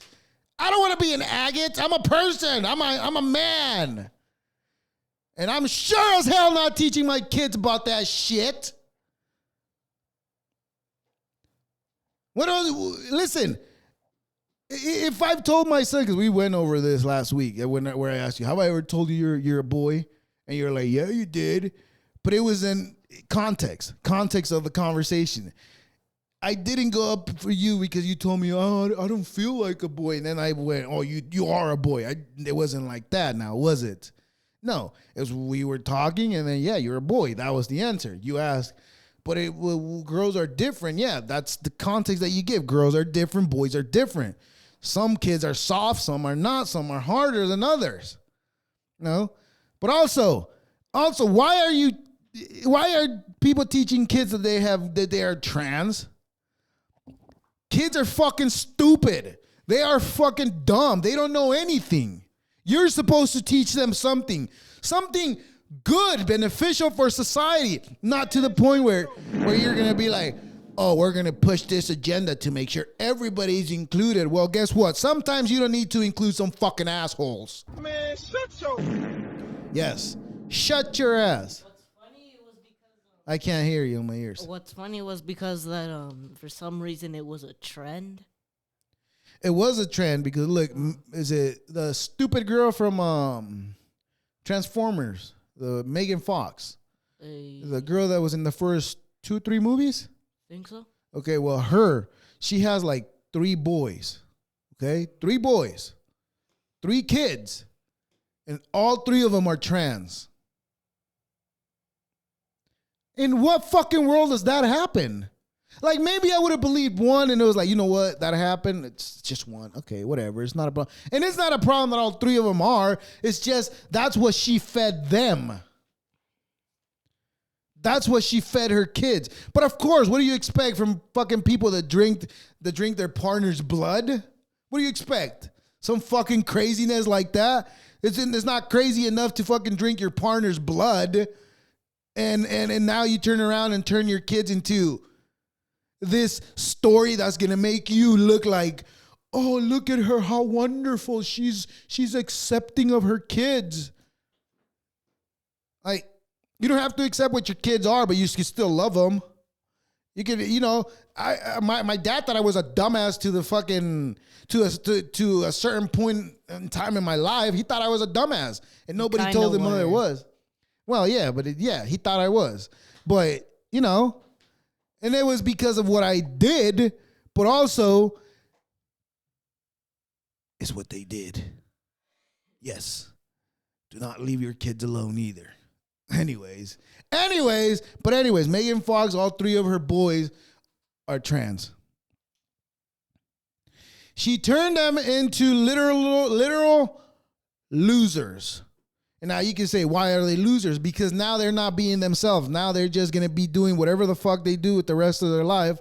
I don't want to be an agate. I'm a person. I'm a man. And I'm sure as hell not teaching my kids about that shit. Listen, if I've told my son, because we went over this last week, where I asked you, have I ever told you you're a boy? And you're like, yeah, you did. But it was in context of the conversation. I didn't go up for you because you told me, oh, I don't feel like a boy. And then I went, oh, you are a boy. It wasn't like that now, was it? No, we were talking, and then, yeah, you're a boy. That was the answer. You asked, but girls are different. Yeah, that's the context that you give. Girls are different. Boys are different. Some kids are soft. Some are not. Some are harder than others. No, but also, why are people teaching kids that they are trans? Kids are fucking stupid. They are fucking dumb. They don't know anything. You're supposed to teach them something good, beneficial for society, not to the point where you're going to be like, oh, we're going to push this agenda to make sure everybody's included. Well, guess what? Sometimes you don't need to include some fucking assholes. Man, shut your... Yes. Shut your ass. What's funny was because I can't hear you in my ears. What's funny was because that for some reason it was a trend. It was a trend because, look, is it the stupid girl from Transformers, the Megan Fox, the girl that was in the first 2-3 movies? Think so? Okay, well, she has like 3 boys, okay? 3 boys, 3 kids, and all 3 of them are trans. In what fucking world does that happen? Like, maybe I would have believed one, and it was like, you know what, that happened. It's just one. Okay, whatever. It's not a problem. And it's not a problem that all 3 of them are. It's just that's what she fed them. That's what she fed her kids. But of course, what do you expect from fucking people that drink their partner's blood? What do you expect? Some fucking craziness like that? It's not crazy enough to fucking drink your partner's blood. And now you turn around and turn your kids into this story that's going to make you look like, oh, look at her, how wonderful. She's accepting of her kids. Like, you don't have to accept what your kids are, but you can still love them. You can, my dad thought I was a dumbass to the fucking, to a certain point time in my life, he thought I was a dumbass, and nobody kinda told him what I were. was. Well, yeah, but he thought I was. But, and it was because of what I did, but also it's what they did. Yes. Do not leave your kids alone either. Anyways, Megan Fox, all three of her boys are trans. She turned them into literal losers. And now you can say, why are they losers? Because now they're not being themselves. Now they're just going to be doing whatever the fuck they do with the rest of their life.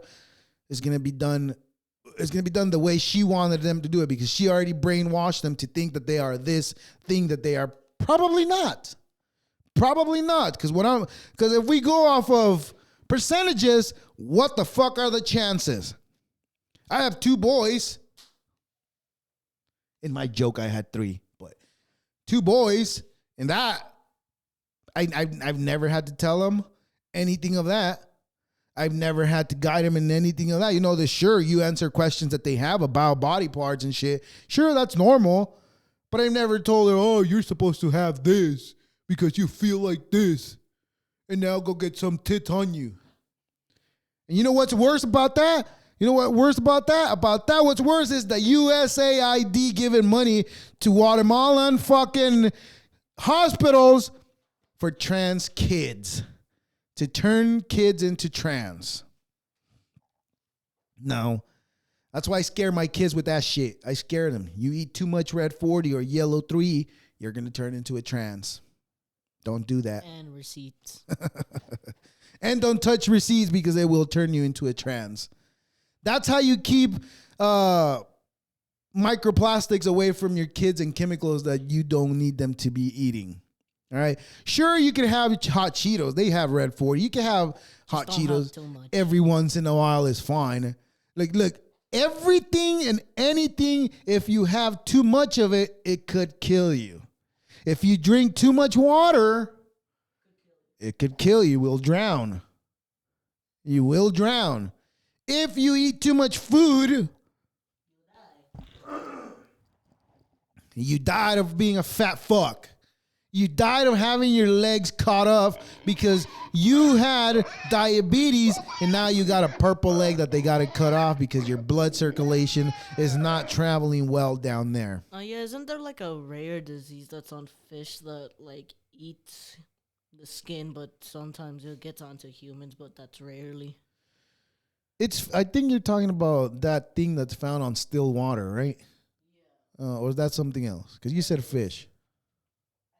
It's going to be done. It's going to be done the way she wanted them to do it, because she already brainwashed them to think that they are this thing that they are probably not. Probably not. Because if we go off of percentages, what the fuck are the chances? I have 2 boys. In my joke, I had 3, but 2 boys, and that I've never had to tell them anything of that. I've never had to guide them in anything of that. Sure, you answer questions that they have about body parts and shit. Sure, that's normal, but I've never told her, oh, you're supposed to have this because you feel like this, and now go get some tits on you. And you know what's worse about that? What's worse is the USAID giving money to Guatemalan fucking hospitals for trans kids, to turn kids into trans. No. That's why I scare my kids with that shit. I scare them. You eat too much red 40 or yellow 3, you're going to turn into a trans. Don't do that. And receipts. And don't touch receipts, because they will turn you into a trans. That's how you keep microplastics away from your kids and chemicals that you don't need them to be eating. All right. Sure, you can have hot Cheetos. They have red 40. You can have hot Just don't have Cheetos too much. every once in a while is fine. Look, everything and anything, if you have too much of it, it could kill you. If you drink too much water, it could kill you. You will drown. You will drown. If you eat too much food, you died of being a fat fuck. You died of having your legs cut off because you had diabetes, and now you got a purple leg that they got to cut off because your blood circulation is not traveling well down there. Oh yeah, isn't there like a rare disease that's on fish that like eats the skin, but sometimes it gets onto humans, but that's rarely. I think you're talking about that thing that's found on still water, right? Yeah. Or is that something else? Because you said fish.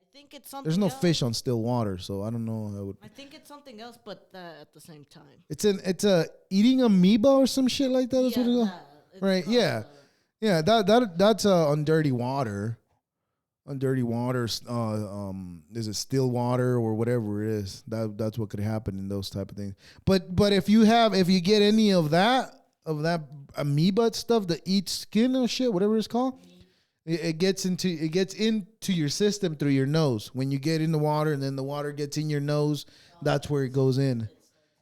I think it's something. There's no else. fish on still water, so I don't know how it would. I think it's something else, but at the same time. It's a eating amoeba or some shit like that. That's what it's called. Right? Yeah, yeah. That's on dirty water. On dirty water, is it still water or whatever it is? That's what could happen in those type of things. But if you get any of that amoeba stuff that eats skin or shit, whatever it's called, it gets into your system through your nose. When you get in the water and then the water gets in your nose, that's where it goes in,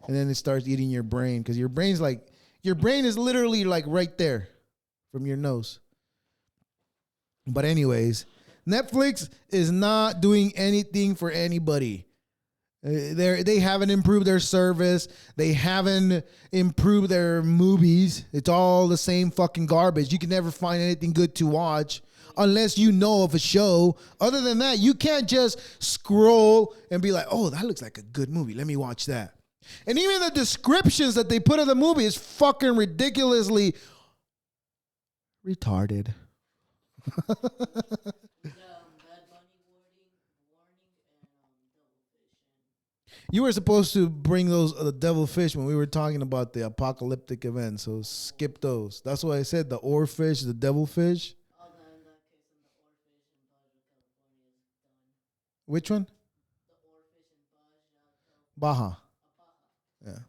and then it starts eating your brain, because your brain is literally like right there from your nose. But anyways, Netflix is not doing anything for anybody. They haven't improved their service. They haven't improved their movies. It's all the same fucking garbage. You can never find anything good to watch unless you know of a show. Other than that, you can't just scroll and be like, oh, that looks like a good movie. Let me watch that. And even the descriptions that they put in the movie is fucking ridiculously retarded. You were supposed to bring those devilfish when we were talking about the apocalyptic event, so skip those. That's why I said the oarfish, the devilfish. Which one? Baja. Yeah.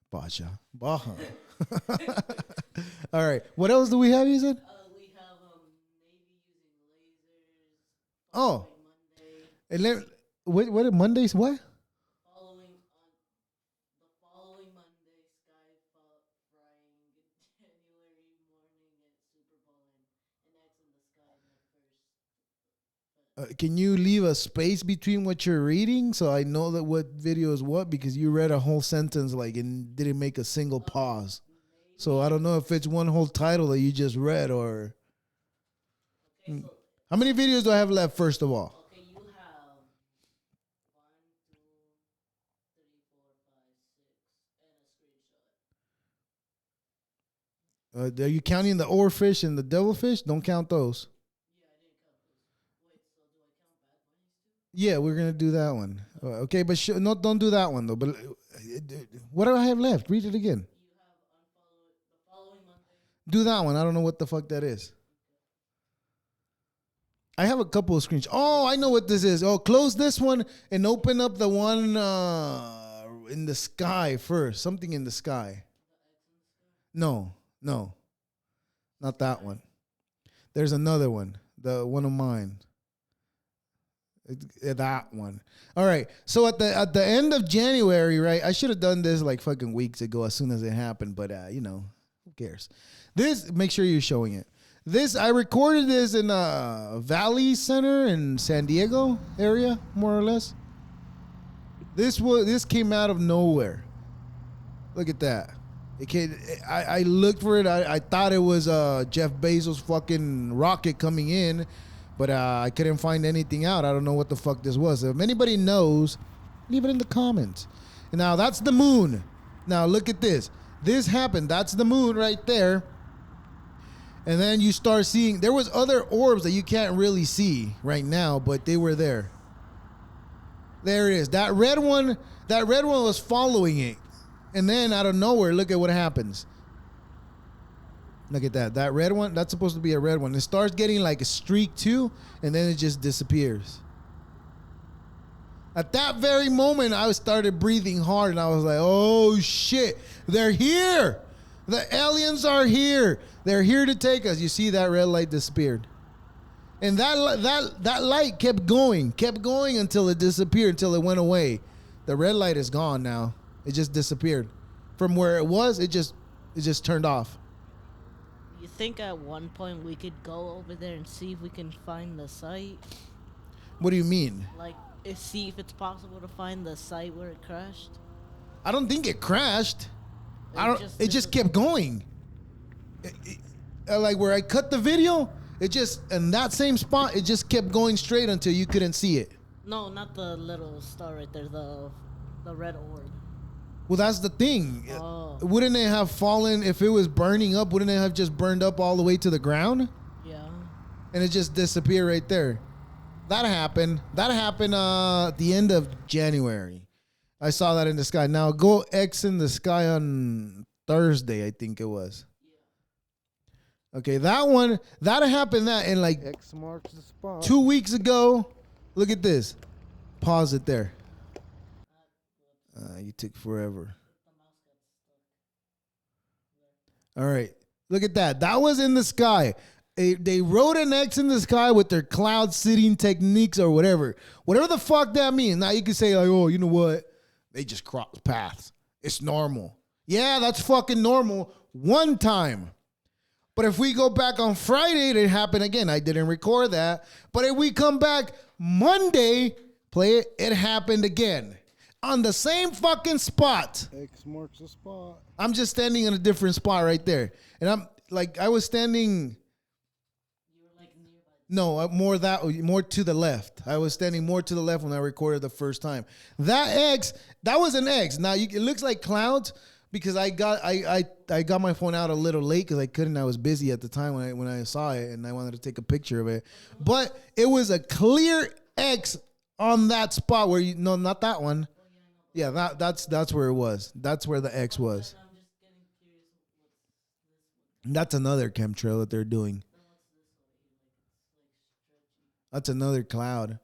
Baja. All right. What else do we have, you said? We have Navy using lasers. Oh. Monday. And what Mondays? What? Following Monday, sky frying January morning at Super Bowl, and that's in the sky. Can you leave a space between what you're reading so I know that what video is what? Because you read a whole sentence like and didn't make a single pause. So I don't know if it's one whole title that you just read or. How many videos do I have left? First of all. Okay, you have 1, 2, 3, 4, 5, 6, and a screenshot. Are you counting the oarfish and the devilfish? Don't count those. Yeah, we're gonna do that one. Okay, but no, don't do that one though. But what do I have left? Read it again. You have the following Monday. Do that one. I don't know what the fuck that is. I have a couple of screenshots. Oh, I know what this is. Oh, close this one and open up the one in the sky first. Something in the sky. No, not that one. There's another one. The one of mine. That one. All right. So at the end of January, right? I should have done this like fucking weeks ago as soon as it happened, but who cares? This, make sure you're showing it. This, I recorded this in a Valley Center in San Diego area, more or less. This came out of nowhere. Look at that. I looked for it. I thought it was Jeff Bezos' fucking rocket coming in. But I couldn't find anything out. I don't know what the fuck this was. If anybody knows, leave it in the comments. And now that's the moon. Now look at this. This happened. That's the moon right there. And then you start seeing, there was other orbs that you can't really see right now, but they were there. There it is. That red one was following it. And then out of nowhere, look at what happens. Look at that. That red one, that's supposed to be a red one. It starts getting like a streak too, and then it just disappears. At that very moment, I started breathing hard, and I was like, oh shit, they're here. The aliens are here. They're here to take us. You see that red light disappeared. And that light kept going until it disappeared, until it went away. The red light is gone now. It just disappeared. From where it was, it just turned off. You think at one point we could go over there and see if we can find the site? What do you mean? Like, see if it's possible to find the site where it crashed? I don't think it crashed. It just kept going. Like where I cut the video, it just, in that same spot, it just kept going straight until you couldn't see it. No, not the little star right there, the red orb. Well, that's the thing. Oh. Wouldn't it have fallen if it was burning up? Wouldn't it have just burned up all the way to the ground? Yeah. And it just disappeared right there. That happened. At the end of January. I saw that in the sky. Now go X in the sky on Thursday, I think it was. Okay, that happened in like X marks the spot. 2 weeks ago. Look at this. Pause it there. You took forever. All right. Look at that. That was in the sky. They wrote an X in the sky with their cloud sitting techniques or whatever. Whatever the fuck that means. Now you can say, like, oh, you know what? They just crossed paths. It's normal. Yeah, that's fucking normal one time. But if we go back on Friday, it happened again. I didn't record that. But if we come back Monday, play it, it happened again. On the same fucking spot. X marks the spot. I'm just standing in a different spot right there. And I'm like, I was standing. You were like nearby. No, more to the left. I was standing more to the left when I recorded the first time. That was an X. Now it looks like clouds because I got my phone out a little late because I couldn't. I was busy at the time when I saw it and I wanted to take a picture of it. But it was a clear X on that spot where no, not that one. Yeah, that's where it was. That's where the X was. I'm just getting curious what's this one. That's another chemtrail that they're doing. That's another cloud.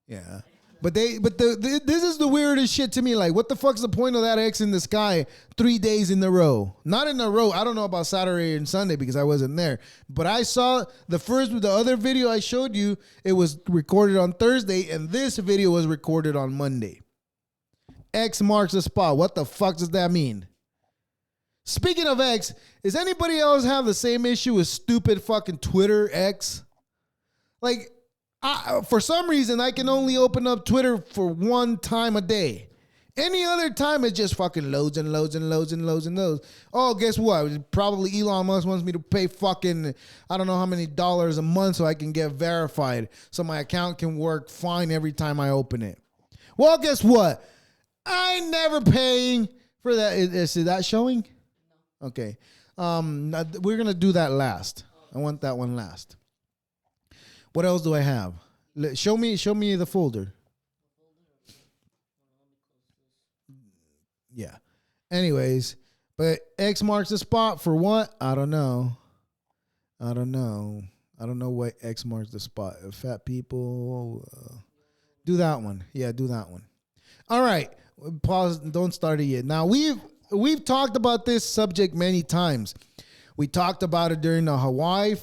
Yeah. But this is the weirdest shit to me. Like, what the fuck's the point of that X in the sky 3 days in a row? Not in a row. I don't know about Saturday and Sunday because I wasn't there. But I saw the other video I showed you, it was recorded on Thursday, and this video was recorded on Monday. X marks the spot. What the fuck does that mean? Speaking of X, does anybody else have the same issue with stupid fucking Twitter X? Like, For some reason, I can only open up Twitter for one time a day. Any other time, it just fucking loads and loads and loads and loads and loads. Oh, guess what? Probably Elon Musk wants me to pay fucking, I don't know how many dollars a month so I can get verified. So my account can work fine every time I open it. Well, guess what? I ain't never paying for that. Is that showing? No. Okay. We're going to do that last. I want that one last. What else do I have? Show me the folder. Yeah. Anyways, but X marks the spot for what? I don't know. I don't know what X marks the spot. Fat people. Do that one. Yeah, do that one. All right. Pause. Don't start it yet. Now, we've talked about this subject many times. We talked about it during the Hawaii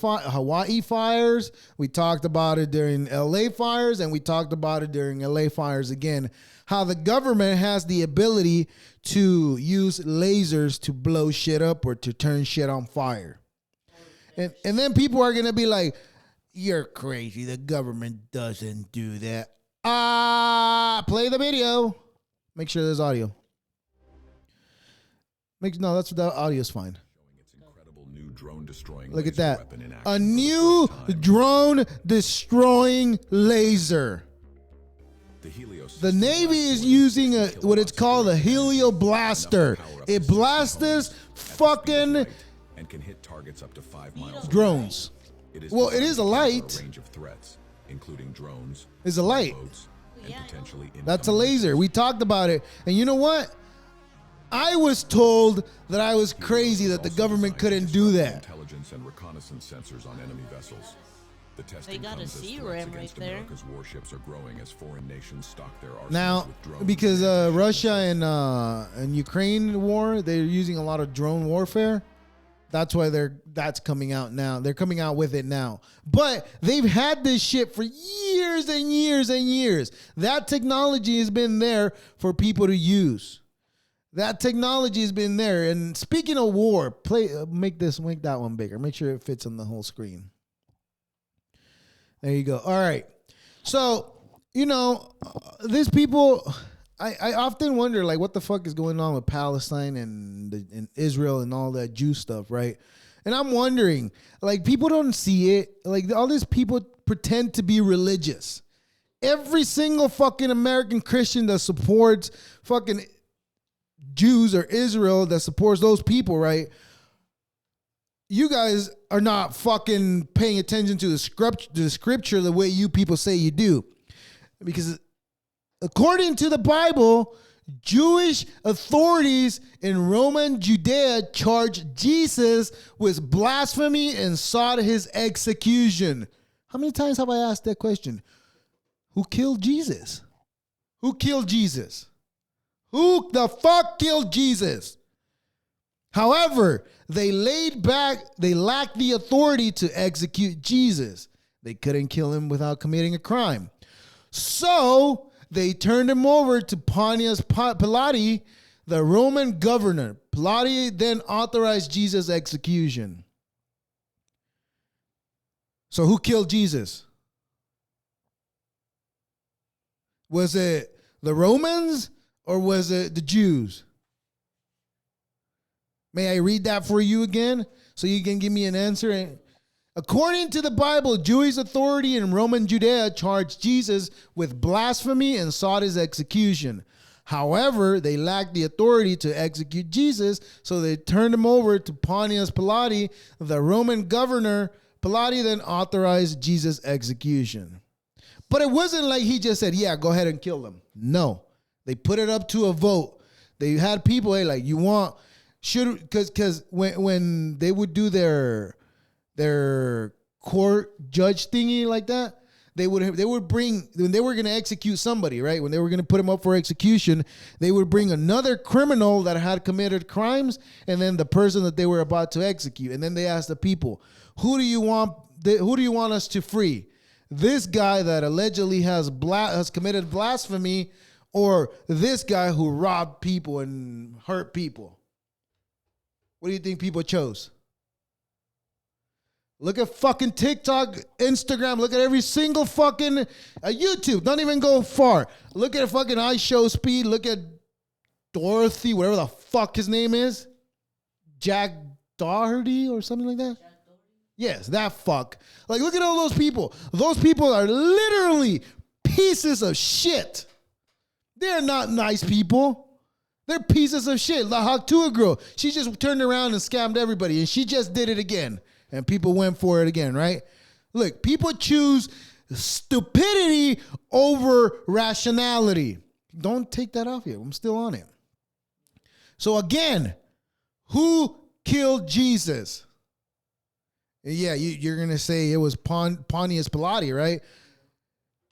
fires. We talked about it during LA fires, and we talked about it during LA fires again. How the government has the ability to use lasers to blow shit up or to turn shit on fire. And then people are going to be like, you're crazy. The government doesn't do that. Play the video. Make sure there's audio. No, that's the audio's fine. Look at that. A new drone destroying laser. The Navy is using what it's called a helio blaster. It blasts fucking and can hit targets up to 5 miles. Drones. Well, it is a light. Range of threats, including drones. It's a light. Boats, and potentially that's a laser. We talked about it. And you know what? I was told that I was crazy that the government couldn't do that. Intelligence and reconnaissance sensors on enemy vessels. The testing they got a C-RAM right there. America's warships are growing as foreign nations stock their arsenals now, with drones. Because Russia and Ukraine war, they're using a lot of drone warfare. That's why that's coming out now. They're coming out with it now. But they've had this shit for years and years and years. That technology has been there for people to use. That technology has been there. And speaking of war, make that one bigger. Make sure it fits on the whole screen. There you go. All right. So, these people, I often wonder, like, what the fuck is going on with Palestine and Israel and all that Jew stuff, right? And I'm wondering, like, people don't see it. Like, all these people pretend to be religious. Every single fucking American Christian that supports fucking Jews or Israel, that supports those people, right? You guys are not fucking paying attention to the scripture the way you people say you do. Because according to the Bible, Jewish authorities in Roman Judea charged Jesus with blasphemy and sought his execution. How many times have I asked that question? Who killed Jesus? Who killed Jesus? Who the fuck killed Jesus? However, they lacked the authority to execute Jesus. They couldn't kill him without committing a crime. So they turned him over to Pontius Pilate, the Roman governor. Pilate then authorized Jesus' execution. So who killed Jesus? Was it the Romans or was it the Jews? May I read that for you again so you can give me an answer? According to the Bible, Jewish authority in Roman Judea charged Jesus with blasphemy and sought his execution. However, they lacked the authority to execute Jesus, so they turned him over to Pontius Pilate, the Roman governor. Pilate then authorized Jesus' execution. But it wasn't like he just said, yeah, go ahead and kill them. No, they put it up to a vote. They had people, hey, like, you want... Because when they would do their court judge thingy like that, they would bring, when they were going to execute somebody, right? When they were going to put him up for execution, they would bring another criminal that had committed crimes, and then the person that they were about to execute. And then they asked the people, who do you want us to free? This guy that allegedly has committed blasphemy, or this guy who robbed people and hurt people? What do you think people chose? Look at fucking TikTok, Instagram. Look at every single fucking YouTube. Don't even go far. Look at fucking iShowSpeed. Look at Dorothy, whatever the fuck his name is. Jack Doherty or something like that. Yes, that fuck. Like, look at all those people. Those people are literally pieces of shit. They're not nice people. They're pieces of shit. La Haktua girl, she just turned around and scammed everybody, and she just did it again. And people went for it again, right? Look, people choose stupidity over rationality. Don't take that off yet. I'm still on it. So again, who killed Jesus? Yeah, you're going to say it was Pontius Pilate, right?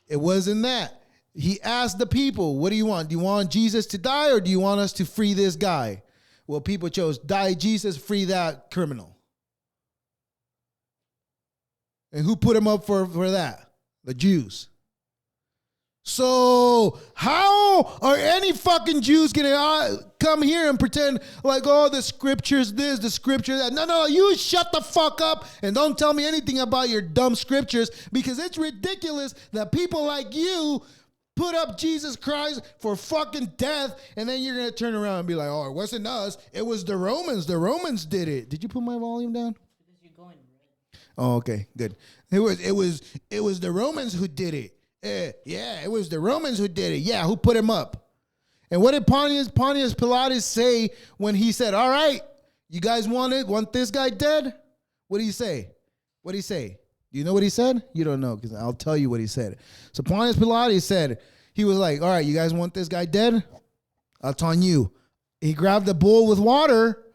It wasn't that. He asked the people, what do you want? Do you want Jesus to die, or do you want us to free this guy? Well, people chose, die Jesus, free that criminal. And who put him up for that? The Jews. So how are any fucking Jews going to come here and pretend like, oh, the scripture's this, the scripture that? No, you shut the fuck up and don't tell me anything about your dumb scriptures, because it's ridiculous that people like you put up Jesus Christ for fucking death, and then you're going to turn around and be like, oh, it wasn't us. It was the Romans. The Romans did it. Did you put my volume down? Because you're going red. Oh, okay, good. It was the Romans who did it. Yeah, it was the Romans who did it. Yeah, who put him up? And what did Pontius Pilate say when he said, all right, you guys want this guy dead? What did he say? What did he say? Do you know what he said? You don't know, because I'll tell you what he said. So Pontius Pilate said, he was like, all right, you guys want this guy dead? That's on you. He grabbed the bowl with water.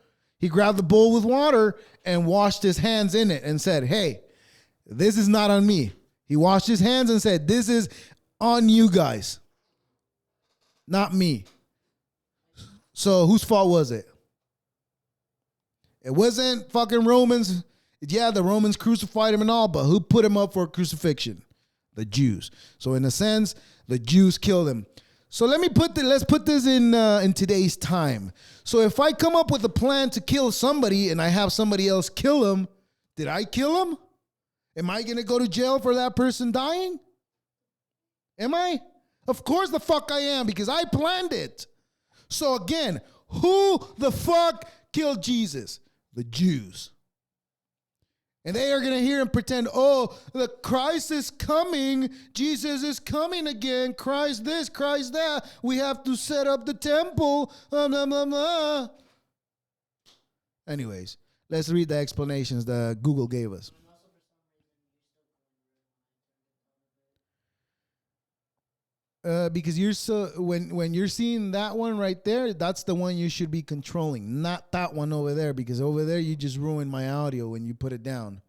And washed his hands in it and said, hey, this is not on me. He washed his hands and said, this is on you guys, not me. So whose fault was it? It wasn't fucking Romans. Yeah, the Romans crucified him and all, but who put him up for crucifixion? The Jews. So in a sense, the Jews killed him. So let's put this in today's time. So if I come up with a plan to kill somebody and I have somebody else kill him, did I kill him? Am I going to go to jail for that person dying? Am I? Of course the fuck I am, because I planned it. So again, who the fuck killed Jesus? The Jews. And they are going to hear and pretend, oh, the Christ is coming. Jesus is coming again. Christ this, Christ that. We have to set up the temple. Blah, blah, blah. Anyways, let's read the explanations that Google gave us. Because you're when you're seeing that one right there, that's the one you should be controlling, not that one over there, because over there you just ruined my audio when you put it down.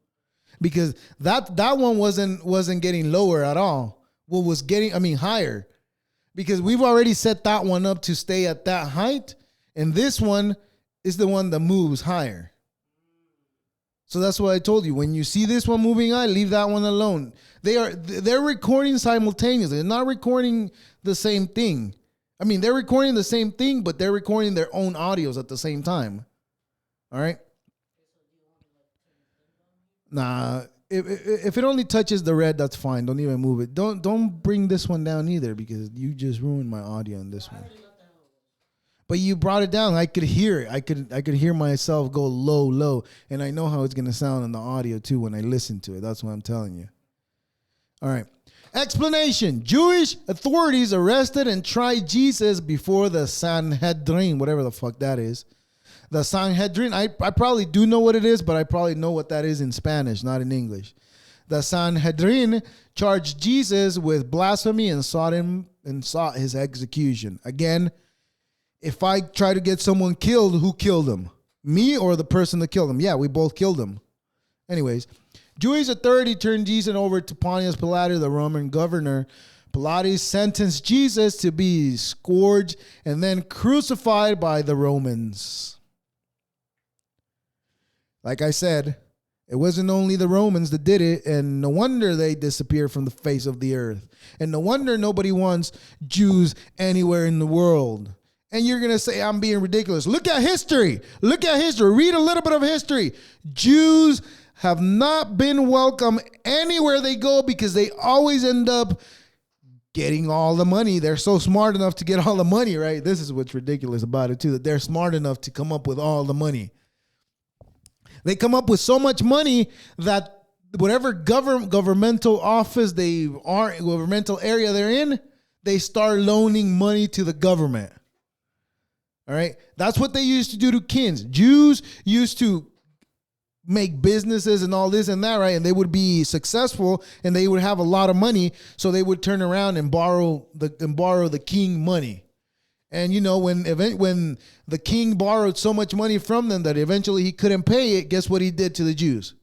Because that one wasn't getting lower at all. What was getting, higher. Because we've already set that one up to stay at that height, and this one is the one that moves higher. So that's what I told you. When you see this one moving high, leave that one alone. They're recording simultaneously. They're not recording the same thing. They're recording the same thing, but they're recording their own audios at the same time. All right? Nah, if it only touches the red, that's fine. Don't even move it. Don't bring this one down either, because you just ruined my audio on this one. But you brought it down. I could hear it. I could hear myself go low, and I know how it's gonna sound in the audio too when I listen to it. That's what I'm telling you. All right. Explanation. Jewish authorities arrested and tried Jesus before the Sanhedrin, whatever the fuck that is. The Sanhedrin, I probably do know what it is, but I probably know what that is in Spanish, not in English. The Sanhedrin charged Jesus with blasphemy and sought his execution. Again, if I try to get someone killed, who killed him? Me or the person that killed him? Yeah, we both killed him. Anyways, Jewish authority turned Jesus over to Pontius Pilate, the Roman governor. Pilate sentenced Jesus to be scourged and then crucified by the Romans. Like I said, it wasn't only the Romans that did it, and no wonder they disappeared from the face of the earth. And no wonder nobody wants Jews anywhere in the world. And you're going to say I'm being ridiculous. Look at history. Read a little bit of history. Jews have not been welcome anywhere they go because they always end up getting all the money. They're so smart enough to get all the money, right? This is what's ridiculous about it too, that they're smart enough to come up with all the money. They come up with so much money that whatever governmental office they are, governmental area they're in, they start loaning money to the government. All right? That's what they used to do to kings. Jews used to make businesses and all this and that, right? And they would be successful and they would have a lot of money, so they would turn around and borrow the king money. And you know, when the king borrowed so much money from them that eventually he couldn't pay it, guess what he did to the Jews?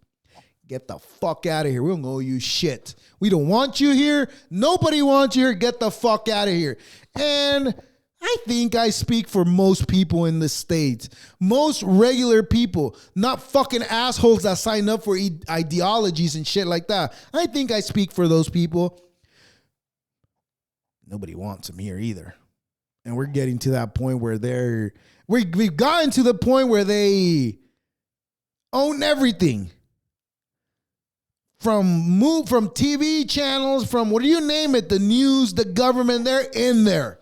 Get the fuck out of here. We don't owe you shit. We don't want you here. Nobody wants you here. Get the fuck out of here. And I think I speak for most people in the States. Most regular people, not fucking assholes that sign up for ideologies and shit like that. I think I speak for those people. Nobody wants them here either. And we're getting to that point where we've gotten to the point where they own everything. From TV channels, from what do you name it, the news, the government, they're in there.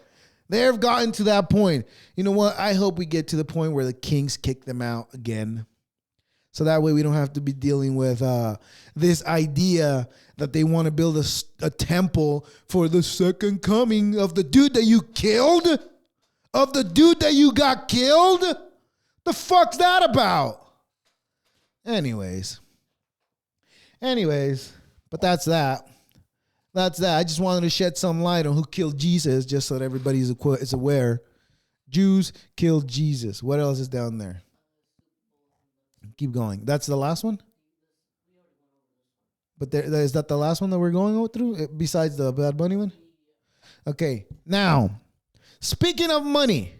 They've gotten to that point. You know what? I hope we get to the point where the kings kick them out again. So that way we don't have to be dealing with this idea that they want to build a temple for the second coming of the dude that you killed? Of the dude that you got killed? The fuck's that about? Anyways, but that's that. That's that. I just wanted to shed some light on who killed Jesus, just so that everybody is aware. Jews killed Jesus. What else is down there? Keep going. That's the last one? But is that the last one that we're going through, besides the Bad Bunny one? Okay. Now, speaking of money,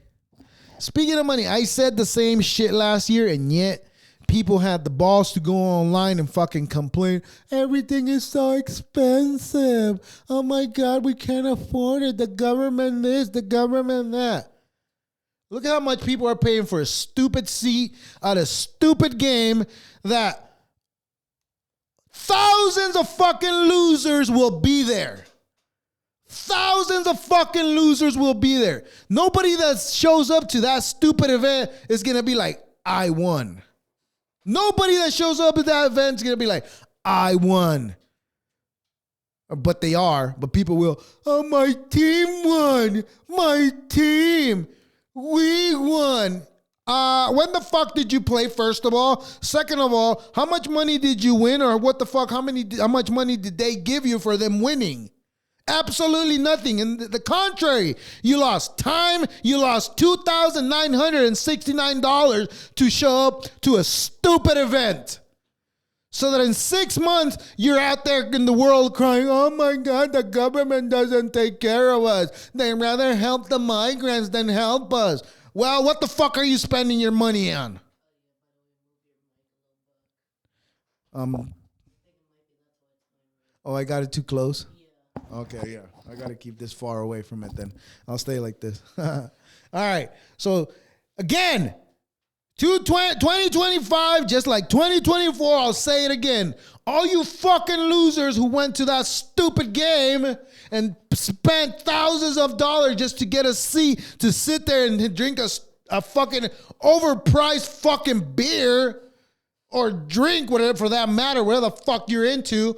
I said the same shit last year, and yet people had the balls to go online and fucking complain. Everything is so expensive. Oh my God, we can't afford it. The government this, the government that. Look at how much people are paying for a stupid seat at a stupid game that thousands of fucking losers will be there. Thousands of fucking losers will be there. Nobody that shows up to that stupid event is going to be like, I won. Nobody that shows up at that event is going to be like, I won. But they are. But people will, oh, my team won. My team. We won. When the fuck did you play, first of all? Second of all, how much money did you win? Or what the fuck, how much money did they give you for them winning? Absolutely nothing. And the contrary, you lost time. You lost $2,969 to show up to a stupid event. So that in 6 months, you're out there in the world crying, oh my God, the government doesn't take care of us. They'd rather help the migrants than help us. Well, what the fuck are you spending your money on? Oh, I got it too close? Okay, yeah. I got to keep this far away from it then. I'll stay like this. All right. So, again, 2025, just like 2024, I'll say it again. All you fucking losers who went to that stupid game and spent thousands of dollars just to get a seat to sit there and drink a fucking overpriced fucking beer or drink, whatever, for that matter, whatever the fuck you're into.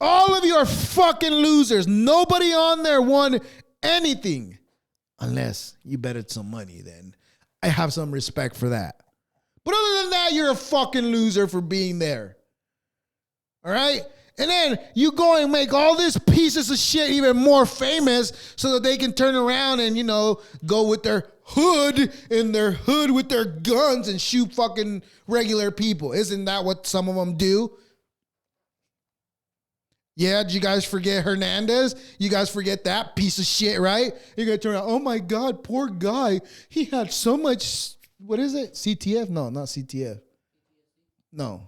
All of you are fucking losers. Nobody on there won anything. Unless you betted some money, then I have some respect for that. But other than that, you're a fucking loser for being there. All right? And then you go and make all these pieces of shit even more famous so that they can turn around and, go with their hood in their hood with their guns and shoot fucking regular people. Isn't that what some of them do? Yeah, did you guys forget Hernandez? You guys forget that piece of shit, right? You're going to turn around, oh my God, poor guy. He had so much, what is it? CTF? No, not CTF. No.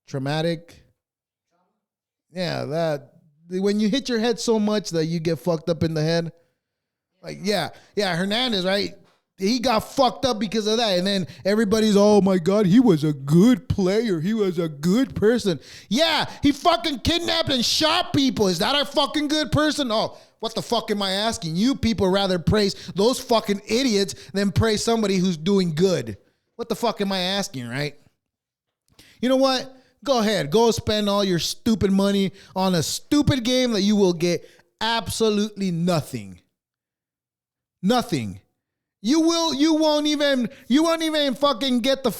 Traumatic. Yeah, that, when you hit your head so much that you get fucked up in the head. Like, yeah, Hernandez, right? he got fucked up because of that. And then everybody's, oh my God, he was a good player. He was a good person. Yeah, he fucking kidnapped and shot people. Is that a fucking good person? Oh, what the fuck am I asking? You people rather praise those fucking idiots than praise somebody who's doing good. What the fuck am I asking, right? You know what? Go ahead. Go spend all your stupid money on a stupid game that you will get absolutely nothing. Nothing. You won't even fucking get the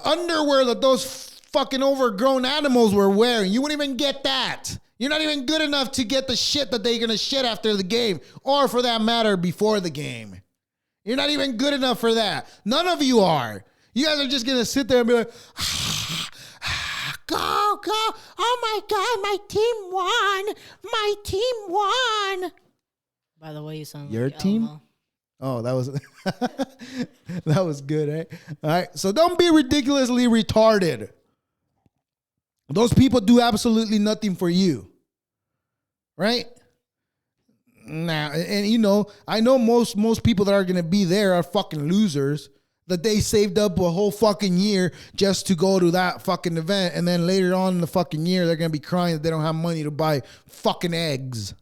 underwear that those fucking overgrown animals were wearing. You wouldn't even get that. You're not even good enough to get the shit that they're gonna shit after the game, or for that matter, before the game. You're not even good enough for that. None of you are. You guys are just gonna sit there and be like, go, go. Oh my God, my team won. My team won. By the way, you sound Your like team? Elmo. Oh, that was that was good, eh? All right. So don't be ridiculously retarded. Those people do absolutely nothing for you. Right? Now, and you know, I know most people that are gonna be there are fucking losers. That they saved up a whole fucking year just to go to that fucking event, and then later on in the fucking year, they're gonna be crying that they don't have money to buy fucking eggs.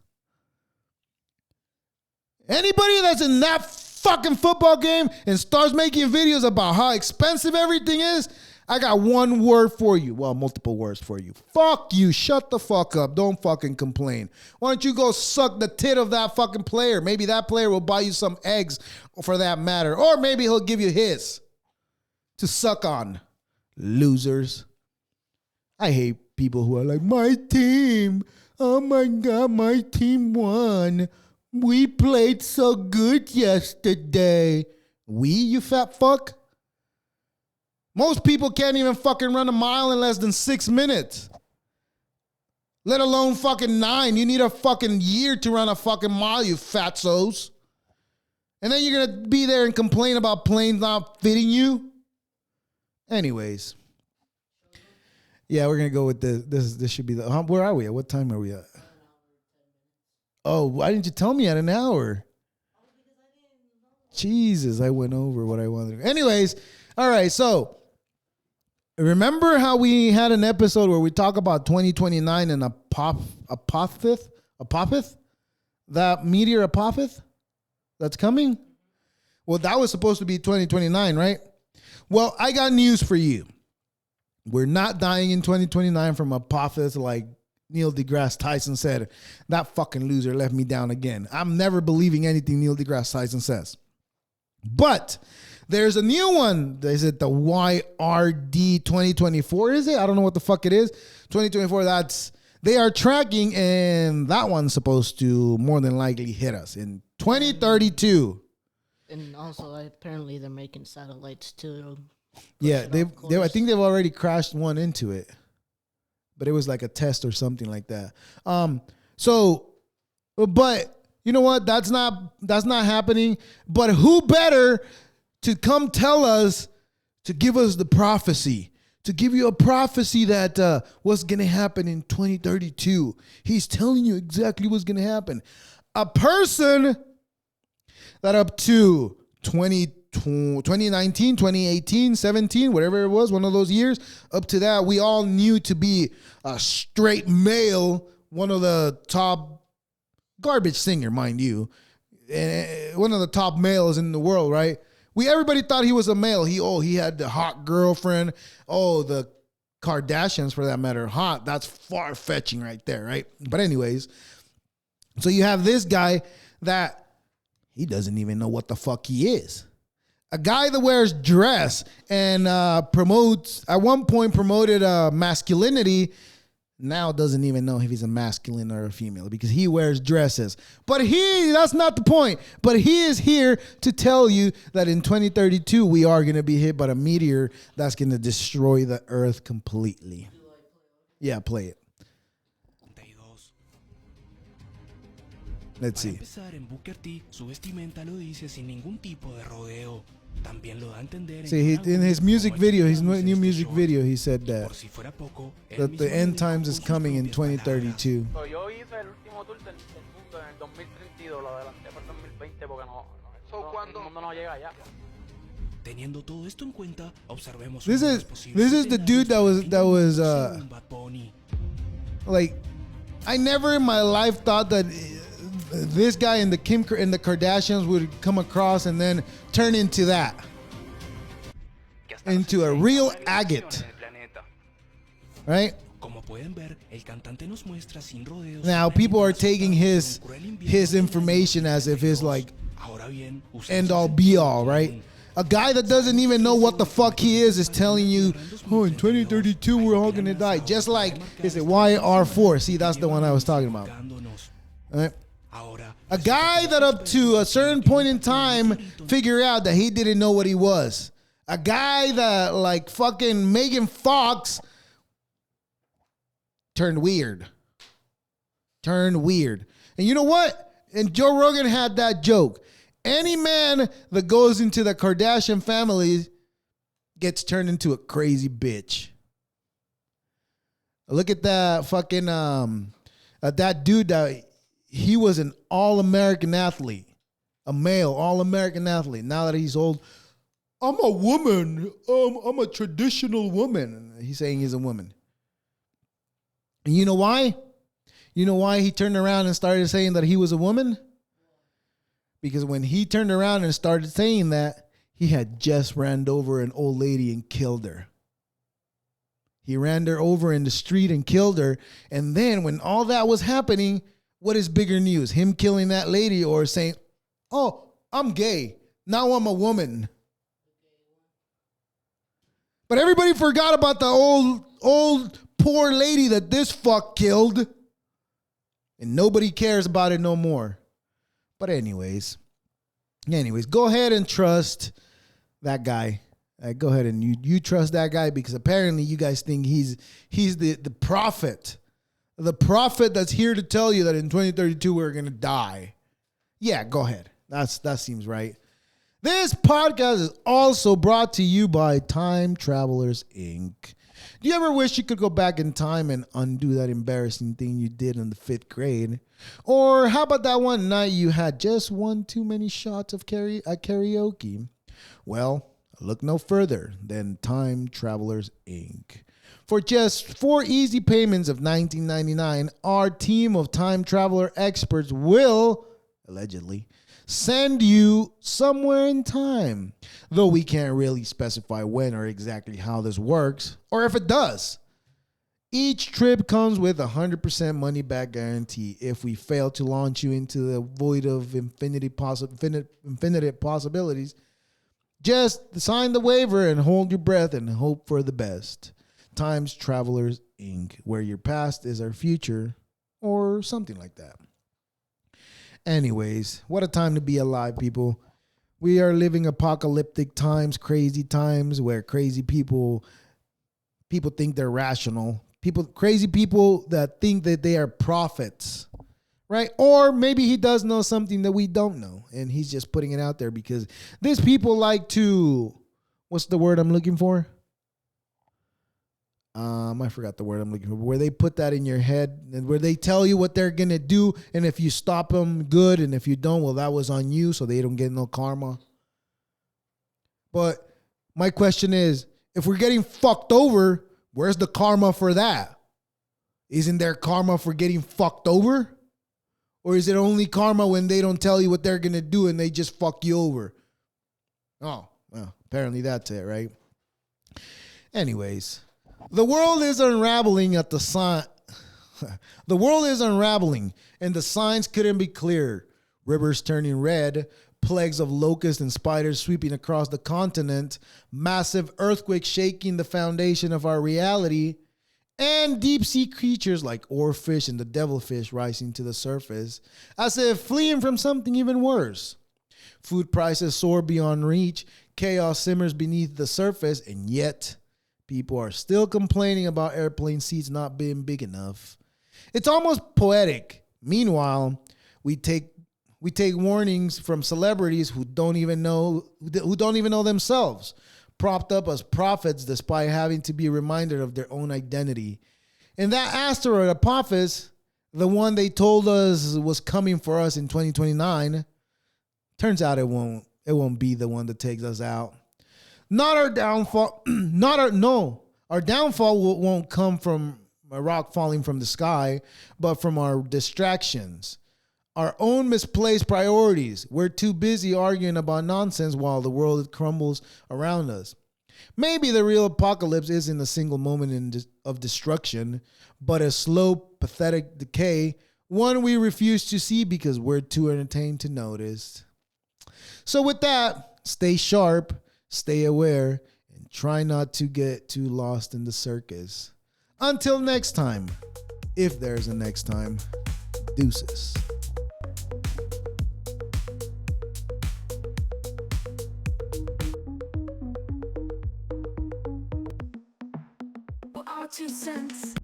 Anybody that's in that fucking football game and starts making videos about how expensive everything is, I got one word for you. Well, multiple words for you. Fuck you. Shut the fuck up. Don't fucking complain. Why don't you go suck the tit of that fucking player? Maybe that player will buy you some eggs for that matter. Or maybe he'll give you his to suck on. Losers. I hate people who are like, my team. Oh my God, my team won. We played so good yesterday. We, you fat fuck? Most people can't even fucking run a mile in less than 6 minutes. Let alone fucking 9. You need a fucking year to run a fucking mile, you fatsos. And then you're going to be there and complain about planes not fitting you? Anyways. Yeah, we're going to go with this. This should be the... where are we at? What time are we at? Oh, why didn't you tell me at an hour? Jesus, I went over what I wanted to. Anyways, all right, so remember how we had an episode where we talk about 2029 and Apophis? That meteor Apophis that's coming? Well, that was supposed to be 2029, right? Well, I got news for you. We're not dying in 2029 from Apophis like Neil deGrasse Tyson said. That fucking loser left me down again. I'm never believing anything Neil deGrasse Tyson says. But there's a new one. Is it the YRD 2024? Is it? I don't know what the fuck it is. 2024, they are tracking, and that one's supposed to more than likely hit us in 2032. And also, apparently, they're making satellites too. Yeah, I think they've already crashed one into it. But it was like a test or something like that. But you know what? That's not happening. But who better to come tell us, to give us the prophecy, to give you a prophecy that what's going to happen in 2032. He's telling you exactly what's going to happen. A person that up to 2019, 2018, 17, whatever it was, one of those years, up to that, we all knew to be a straight male, one of the top garbage singer, mind you, one of the top males in the world, right? Everybody thought he was a male. He had the hot girlfriend. Oh, the Kardashians, for that matter, hot. That's far-fetching right there, right? But anyways, so you have this guy that he doesn't even know what the fuck he is. A guy that wears dress and promoted masculinity, now doesn't even know if he's a masculine or a female because he wears dresses. But that's not the point. But he is here to tell you that in 2032, we are going to be hit by a meteor that's going to destroy the earth completely. Yeah, play it. Let's see. Empezar en Booker T, su vestimenta lo dice sin ningún tipo de rodeo. También lo da a entender. See, in his music video, his new music video, he said that the end times is coming in 2032. Yo hice el último tour del mundo en el 2032, lo adelanté para el 2020 porque no, Teniendo todo esto en cuenta, observemos This uno de is los posibles this is the dude that was escenarios de Bad Bunny. like, I never in my life thought that this guy and the Kardashians would come across and then turn into that, into a real agate, right? Como pueden ver, el cantante nos muestra sin rodeos. Now people are taking his information as if it's like Ahora bien, end all be all, right? A guy that doesn't even know what the fuck he is telling you, oh, in 2032 we're all gonna die. Just like, is it YR4? See, that's the one I was talking about. All right? A guy that up to a certain point in time figured out that he didn't know what he was. A guy that like fucking Megan Fox turned weird. And you know what? And Joe Rogan had that joke. Any man that goes into the Kardashian family gets turned into a crazy bitch. Look at that fucking that dude that he was an all-American athlete, a male all-American athlete. Now that he's old, I'm a woman. I'm a traditional woman. He's saying he's a woman. And you know why? You know why he turned around and started saying that he was a woman? Because when he turned around and started saying that, he had just ran over an old lady and killed her. He ran her over in the street and killed her. And then when all that was happening, what is bigger news? Him killing that lady or saying, oh, I'm gay. Now I'm a woman. But everybody forgot about the old poor lady that this fuck killed. And nobody cares about it no more. But anyways, go ahead and trust that guy. Go ahead and you trust that guy because apparently you guys think he's the prophet. The prophet that's here to tell you that in 2032 we're going to die. Yeah, go ahead. That seems right. This podcast is also brought to you by Time Travelers Inc. Do you ever wish you could go back in time and undo that embarrassing thing you did in the 5th grade? Or how about that one night you had just one too many shots of karaoke? Well, look no further than Time Travelers Inc. For just 4 easy payments of $19.99, our team of time traveler experts will, allegedly, send you somewhere in time. Though we can't really specify when or exactly how this works, or if it does. Each trip comes with a 100% money back guarantee if we fail to launch you into the void of infinite possibilities. Just sign the waiver and hold your breath and hope for the best. Times Travelers Inc., where your past is our future, or something like that. Anyways, what a time to be alive, people. We are living apocalyptic times, crazy times where crazy people think they're rational. Crazy people that think that they are prophets, right? Or maybe he does know something that we don't know, and he's just putting it out there because these people like to, what's the word I'm looking for? I forgot the word I'm looking for. Where they put that in your head and where they tell you what they're going to do. And if you stop them, good. And if you don't, well, that was on you. So they don't get no karma. But my question is, if we're getting fucked over, where's the karma for that? Isn't there karma for getting fucked over? Or is it only karma when they don't tell you what they're going to do and they just fuck you over? Oh, well, apparently that's it, right? Anyways. The world is unraveling at the sign. The world is unraveling, and the signs couldn't be clearer. Rivers turning red, plagues of locusts and spiders sweeping across the continent, massive earthquakes shaking the foundation of our reality, and deep-sea creatures like oarfish and the devilfish rising to the surface, as if fleeing from something even worse. Food prices soar beyond reach, chaos simmers beneath the surface, and yet people are still complaining about airplane seats not being big enough. It's almost poetic. Meanwhile, we take warnings from celebrities who don't even know themselves, propped up as prophets despite having to be reminded of their own identity. And that asteroid, Apophis, the one they told us was coming for us in 2029, Turns out it won't be the one that takes us out. Not our downfall. Our downfall won't come from a rock falling from the sky, but from our distractions, our own misplaced priorities. We're too busy arguing about nonsense while the world crumbles around us. Maybe the real apocalypse isn't a single moment of destruction, but a slow, pathetic decay, one we refuse to see because we're too entertained to notice. So with that, stay sharp, stay aware, and try not to get too lost in the circus. Until next time, if there's a next time, deuces. Our 2 cents.